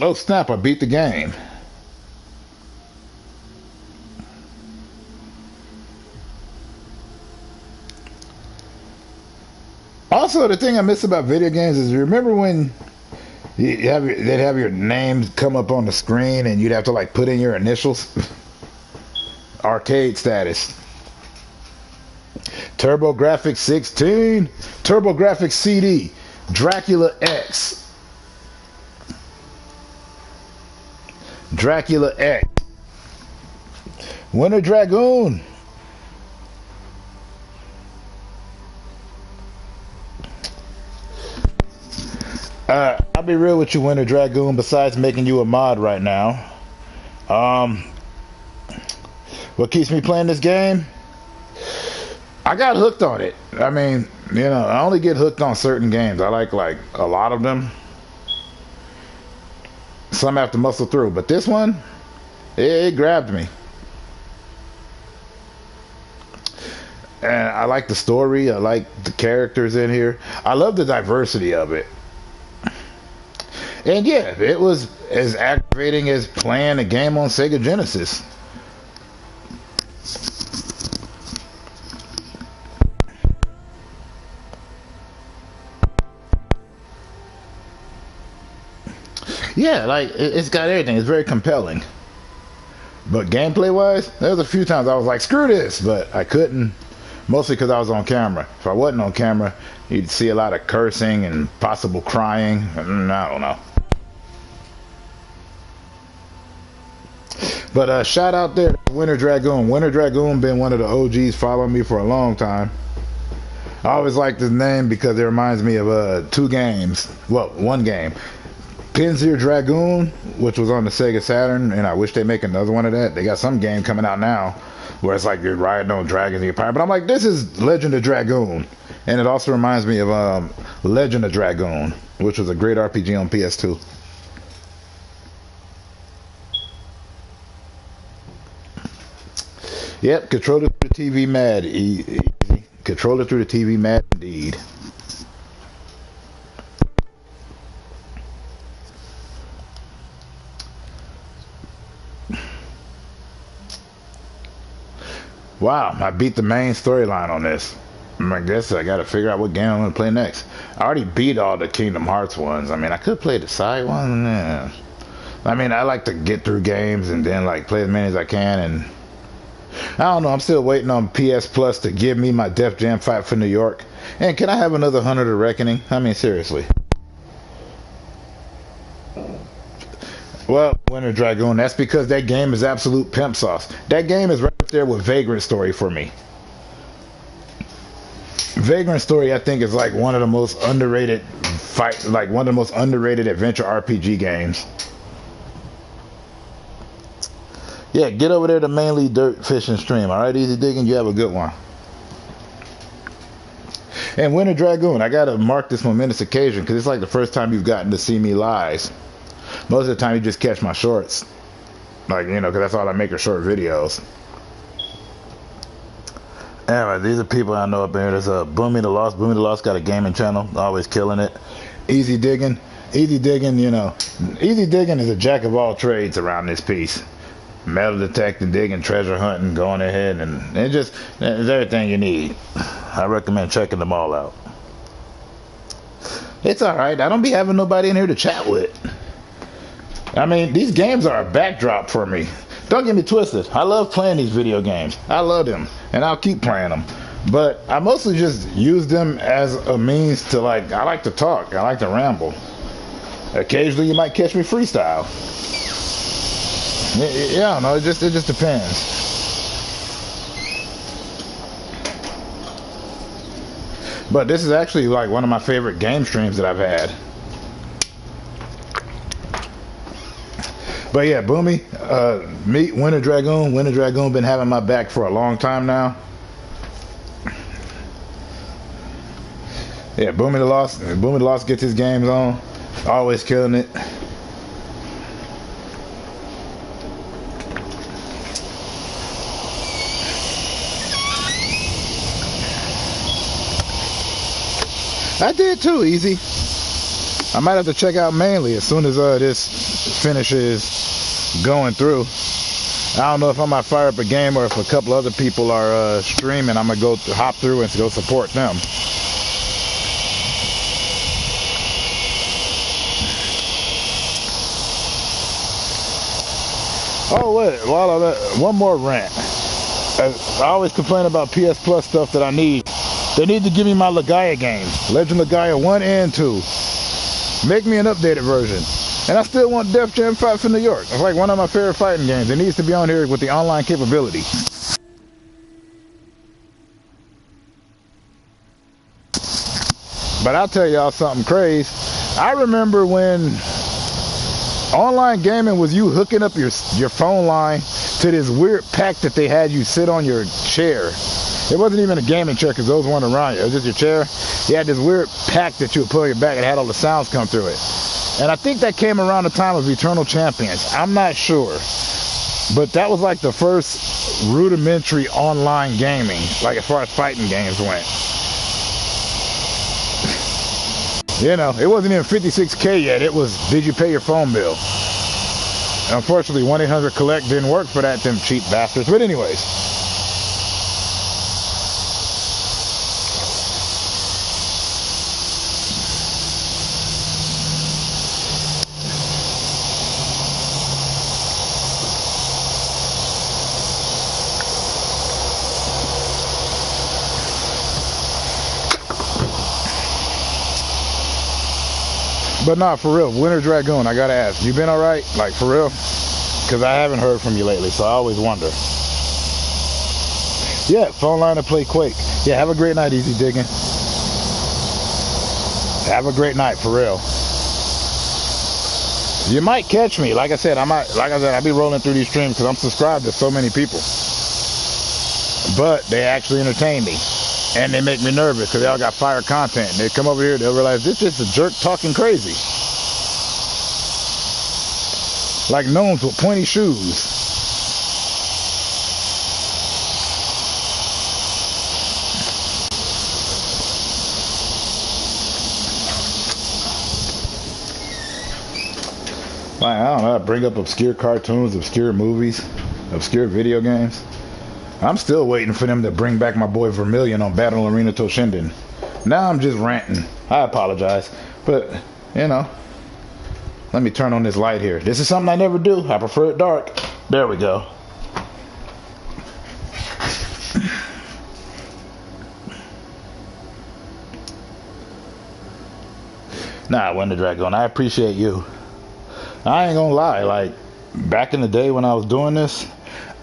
Oh snap, I beat the game. Also, the thing I miss about video games is, remember when they'd have your names come up on the screen and you'd have to like put in your initials? Arcade status. TurboGrafx 16, TurboGrafx CD, Dracula X, Dracula X, Winter Dragoon. I'll be real with you, Winter Dragoon, besides making you a mod right now. What keeps me playing this game? I got hooked on it. I mean, you know, I only get hooked on certain games. I like a lot of them. Some I have to muscle through, but this one, it grabbed me. And I like the story. I like the characters in here. I love the diversity of it. And yeah, it was as aggravating as playing a game on Sega Genesis. Yeah, like, it's got everything. It's very compelling. But gameplay-wise, there was a few times I was like, screw this, but I couldn't. Mostly because I was on camera. If I wasn't on camera, you'd see a lot of cursing and possible crying. I don't know. But shout out there to Winter Dragoon. Winter Dragoon been one of the OGs following me for a long time. I always liked his name because it reminds me of two games. Well, one game. Panzer Dragoon, which was on the Sega Saturn, and I wish they make another one of that. They got some game coming out now where it's like you're riding on dragons and you're pirate. But I'm like, this is Legend of Dragoon. And it also reminds me of Legend of Dragoon, which was a great RPG on PS2. Yep, controller through the TV mad. Easy. Controller through the TV mad indeed. Wow, I beat the main storyline on this. I guess I gotta figure out what game I'm gonna play next. I already beat all the Kingdom Hearts ones. I mean, I could play the side ones. Yeah. I mean, I like to get through games and then like play as many as I can, and I don't know, I'm still waiting on PS Plus to give me my Def Jam Fight for New York. And can I have another Hunter the Reckoning? I mean, seriously. Well, Winter Dragoon, that's because that game is absolute pimp sauce. That game is right up there with Vagrant Story for me. Vagrant Story, I think, is like one of the most underrated one of the most underrated adventure RPG games. Yeah, get over there to Mainly Dirt Fishing Stream. All right, Easy Digging, you have a good one. And Winter Dragoon, I gotta mark this momentous occasion because it's like the first time you've gotten to see me live. Most of the time you just catch my shorts. Like, you know, because that's all I make are short videos. Anyway, these are people I know up here. There's Boomi the Lost. Boomi the Lost got a gaming channel. Always killing it. Easy Digging. Easy Digging, you know. Easy Digging is a jack of all trades around this piece. Metal detecting, digging, treasure hunting, going ahead, and it's everything you need. I recommend checking them all out. It's alright. I don't be having nobody in here to chat with. I mean, these games are a backdrop for me. Don't get me twisted. I love playing these video games. I love them, and I'll keep playing them. But I mostly just use them as a means to, like, I like to talk. I like to ramble. Occasionally you might catch me freestyle. Yeah, I don't know. It just depends. But this is actually like one of my favorite game streams that I've had. But yeah, Boomi, meet Winter Dragoon. Winter Dragoon been having my back for a long time now. Yeah, Boomi the Lost gets his games on. Always killing it. I did too, Easy. I might have to check out Mainly as soon as this finishes going through. I don't know if I might fire up a game or if a couple other people are streaming. I'm gonna go hop through and go support them. Oh wait, while one more rant. I always complain about PS Plus stuff that I need. They need to give me my Legaia games, Legend of Legaia 1 and 2. Make me an updated version. And I still want Def Jam 5 for New York. It's like one of my favorite fighting games. It needs to be on here with the online capability. But I'll tell y'all something crazy. I remember when online gaming was you hooking up your phone line to this weird pack that they had you sit on your chair. It wasn't even a gaming chair because those weren't around you. It was just your chair. You had this weird pack that you would put on your back and had all the sounds come through it. And I think that came around the time of Eternal Champions. I'm not sure. But that was like the first rudimentary online gaming, like as far as fighting games went. You know, it wasn't even 56K yet. It was, did you pay your phone bill? Unfortunately, 1-800-COLLECT didn't work for that, them cheap bastards. But anyways. But nah, for real, Winter Dragoon, I gotta ask, you been alright? Like, for real? Because I haven't heard from you lately, so I always wonder. Yeah, phone line to play Quake. Yeah, have a great night, Easy Digging. Have a great night, for real. You might catch me. Like I said, I'll be rolling through these streams because I'm subscribed to so many people. But they actually entertain me. And they make me nervous because they all got fire content. They come over here, they'll realize this is a jerk talking crazy. Like gnomes with pointy shoes. Like, I don't know, I bring up obscure cartoons, obscure movies, obscure video games. I'm still waiting for them to bring back my boy Vermilion on Battle Arena Toshinden. Now I'm just ranting. I apologize. But, you know, let me turn on this light here. This is something I never do. I prefer it dark. There we go. Nah, Winter Dragon, I appreciate you. I ain't gonna lie, like back in the day when I was doing this,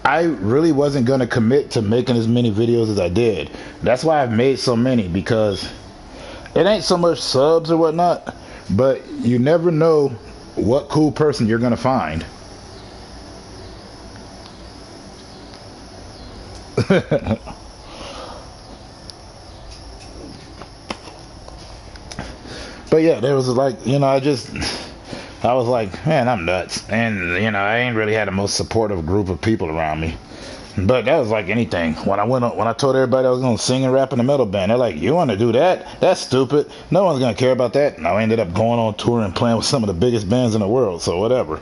I really wasn't gonna commit to making as many videos as I did. That's why I've made so many, because it ain't so much subs or whatnot, but you never know what cool person you're gonna find. But yeah, there was like, you know, I was like, man, I'm nuts. And, you know, I ain't really had the most supportive group of people around me. But that was like anything. When I told everybody I was going to sing and rap in a metal band, they're like, you want to do that? That's stupid. No one's going to care about that. And I ended up going on tour and playing with some of the biggest bands in the world. So whatever.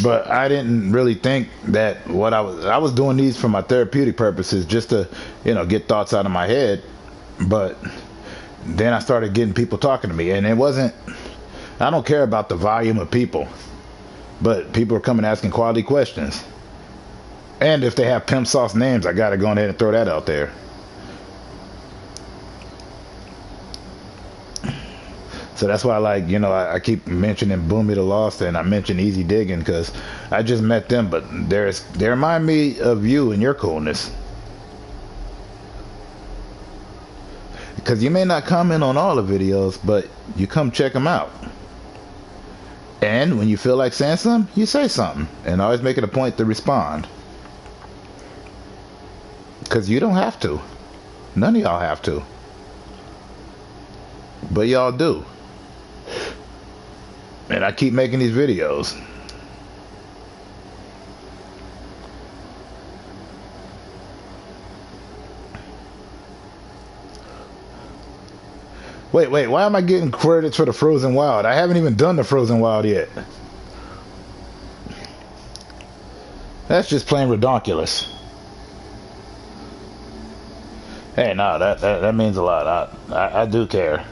But I didn't really think that I was doing these for my therapeutic purposes, just to, you know, get thoughts out of my head. But then I started getting people talking to me, and it wasn't, I don't care about the volume of people, but people are coming asking quality questions. And if they have pimp sauce names, I gotta go ahead and throw that out there. So that's why, like, you know, I keep mentioning Boomi the Lost, and I mention Easy Digging, because I just met them, but they remind me of you and your coolness. Because you may not comment on all the videos, but you come check them out. And when you feel like saying something, you say something. And always make it a point to respond. Because you don't have to. None of y'all have to. But y'all do. And I keep making these videos. Wait, why am I getting credits for the Frozen Wild? I haven't even done the Frozen Wild yet. That's just plain redonkulous. Hey, no, that means a lot. I do care.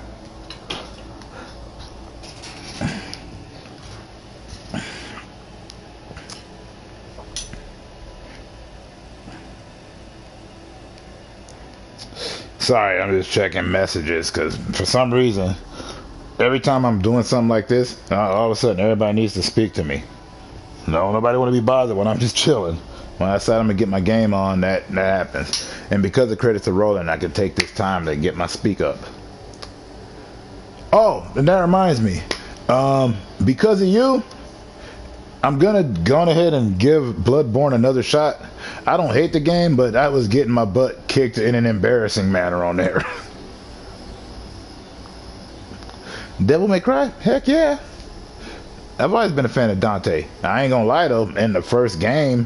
Sorry, I'm just checking messages, because for some reason, every time I'm doing something like this, all of a sudden everybody needs to speak to me. No, nobody want to be bothered when I'm just chilling. When I decide I'm going to get my game on, that happens. And because the credits are rolling, I can take this time to get my speak up. Oh, and that reminds me. Because of you, I'm gonna go ahead and give Bloodborne another shot. I don't hate the game, but I was getting my butt kicked in an embarrassing manner on there. Devil May Cry? Heck yeah. I've always been a fan of Dante. I ain't gonna lie though, in the first game,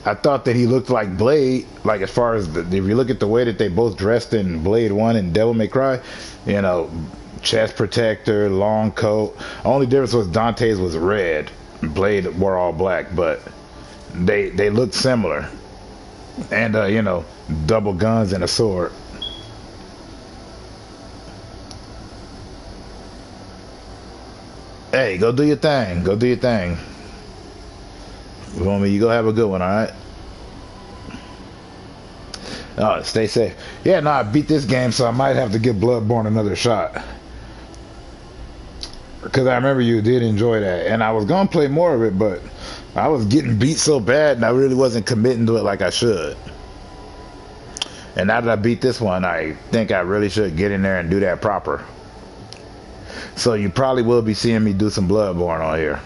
I thought that he looked like Blade. Like, as far as if you look at the way that they both dressed in Blade 1 and Devil May Cry, you know, chest protector, long coat. Only difference was Dante's was red. Blade wore all black, but they looked similar. And you know, double guns and a sword. Hey, go do your thing. Go do your thing. Boomi, you go have a good one, alright? Oh, stay safe. Yeah, no, I beat this game, so I might have to give Bloodborne another shot. Because I remember you did enjoy that. And I was going to play more of it, but I was getting beat so bad, and I really wasn't committing to it like I should. And now that I beat this one, I think I really should get in there and do that proper. So you probably will be seeing me do some Bloodborne on here.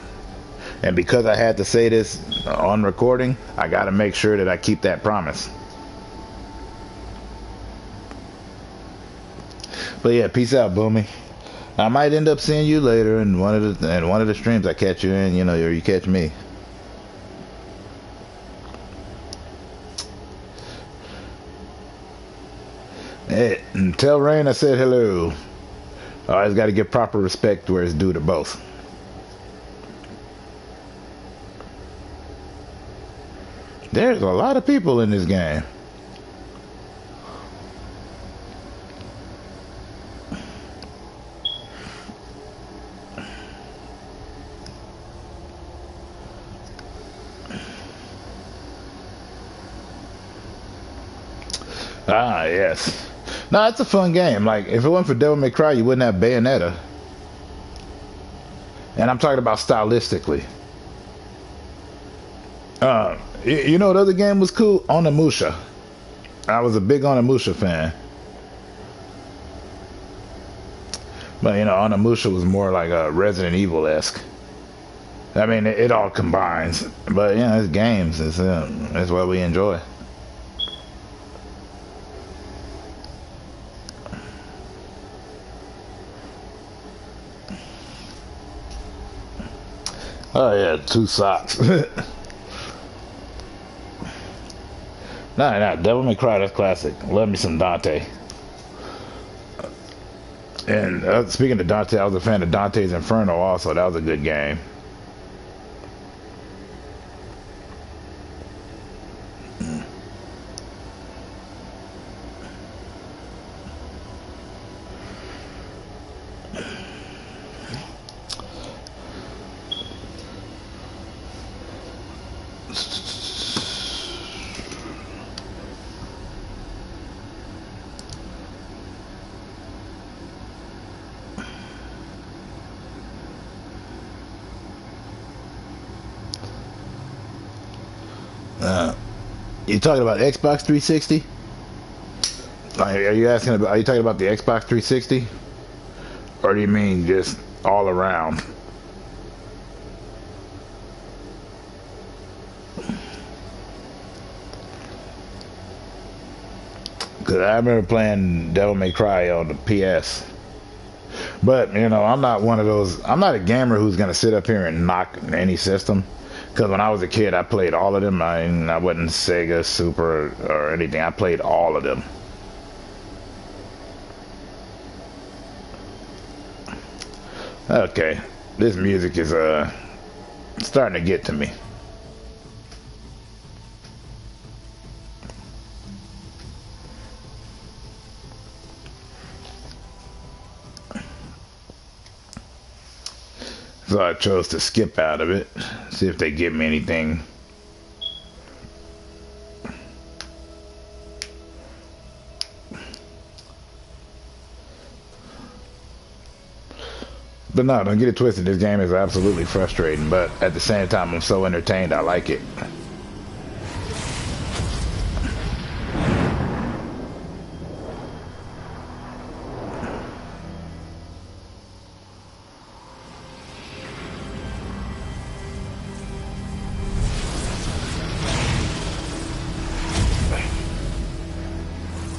And because I had to say this on recording, I got to make sure that I keep that promise. But yeah, peace out, Boomi. I might end up seeing you later in one of the streams I catch you in, you know, or you catch me. Hey, and tell Rain I said hello. Always got to give proper respect where it's due to both. There's a lot of people in this game. Ah, yes. No, it's a fun game. Like, if it wasn't for Devil May Cry, you wouldn't have Bayonetta. And I'm talking about stylistically. You know what other game was cool? Onimusha. I was a big Onimusha fan. But you know, Onimusha was more like a Resident Evil-esque. I mean, it all combines. But you know, it's games. It's what we enjoy. Oh yeah, 2 socks. Nah, Devil May Cry, that's classic. Love me some Dante. And speaking of Dante, I was a fan of Dante's Inferno also. That was a good game. You talking about Xbox 360? Are you asking about? Are you talking about the Xbox 360, or do you mean just all around? Because I remember playing Devil May Cry on the PS. But you know, I'm not one of those. I'm not a gamer who's gonna sit up here and knock any system. Because when I was a kid, I played all of them. I wasn't Sega, Super, or anything. I played all of them. Okay, this music is starting to get to me. So I chose to skip out of it, see if they give me anything. But no, don't get it twisted. This game is absolutely frustrating, but at the same time, I'm so entertained. I like it.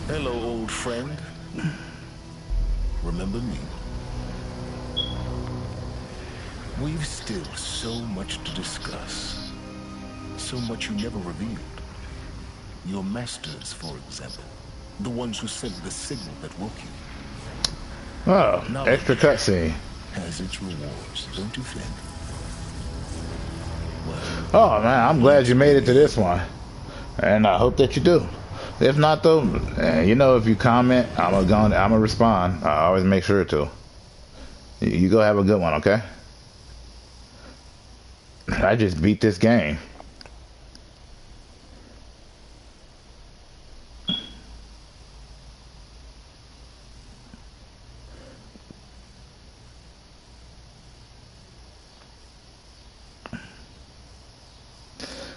Hello, old friend. Remember me? We've still so much to discuss. So much you never revealed. Your masters, for example. The ones who sent the signal that woke you. Oh, Now extra cutscene. has its rewards, don't you think? Well, Oh man, I'm glad you made it to this one, and I hope that you do. If not though, you know, if you comment, I'm gonna respond. I always make sure to. You go have a good one, okay? I just beat this game.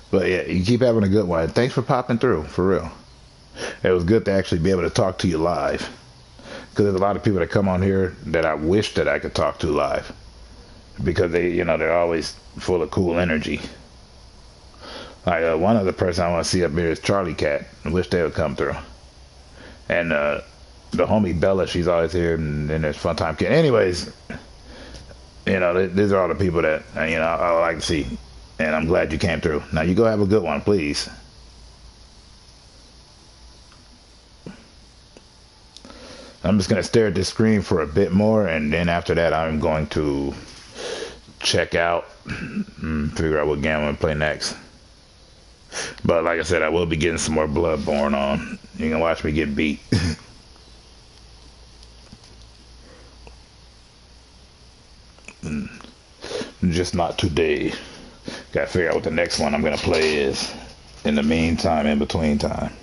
But yeah, you keep having a good one. Thanks for popping through, for real. It was good to actually be able to talk to you live. Because there's a lot of people that come on here that I wish that I could talk to live. Because they, you know, they're always full of cool energy. Like one other person I want to see up here is Charlie Cat. I wish they would come through. And the homie Bella, she's always here, and then there's Fun Time Kid. Anyways, you know, these are all the people that, you know, I like to see. And I'm glad you came through. Now you go have a good one, please. I'm just going to stare at this screen for a bit more, and then after that I'm going to check out and figure out what game I'm going to play next. But like I said, I will be getting some more Bloodborne on. You can watch me get beat. Just not today. Gotta figure out what the next one I'm going to play is in the meantime, in between time.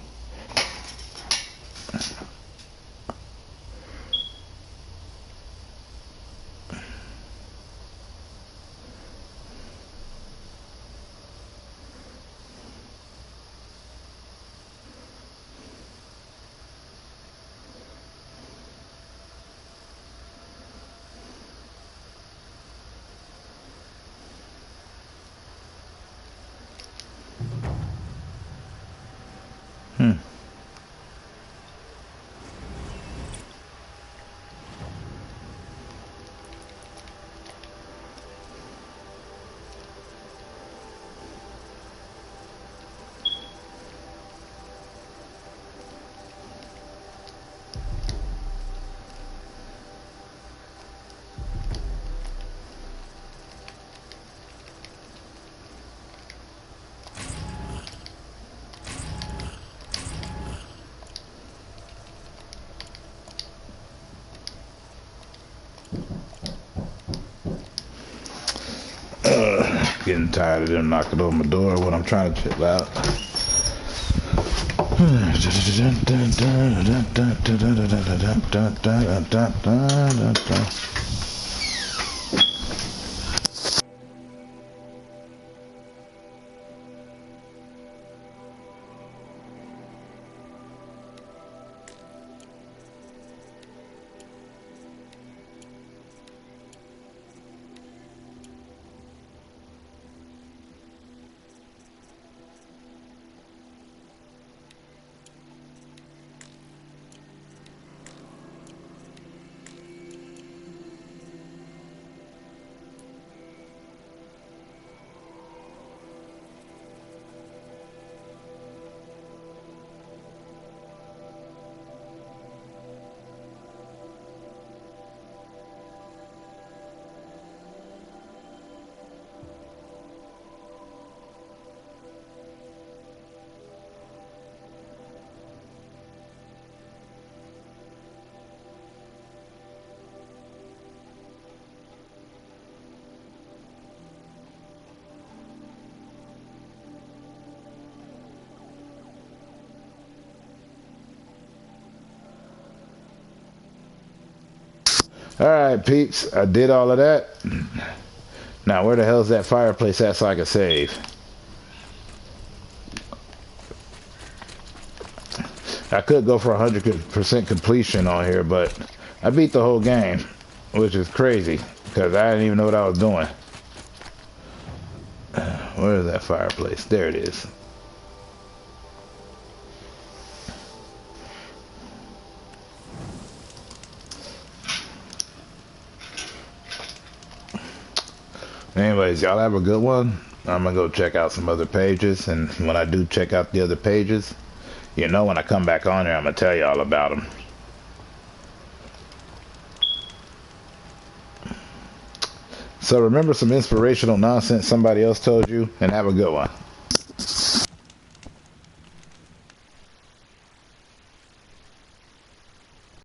getting tired of them knocking on my door when I'm trying to chill out. Alright, peeps. I did all of that. Now, where the hell's that fireplace at so I can save? I could go for 100% completion on here, but I beat the whole game, which is crazy, because I didn't even know what I was doing. Where is that fireplace? There it is. Anyways, y'all have a good one. I'm gonna go check out some other pages, and when I do check out the other pages, you know, when I come back on here, I'm gonna tell y'all about them. So remember some inspirational nonsense somebody else told you, and have a good one.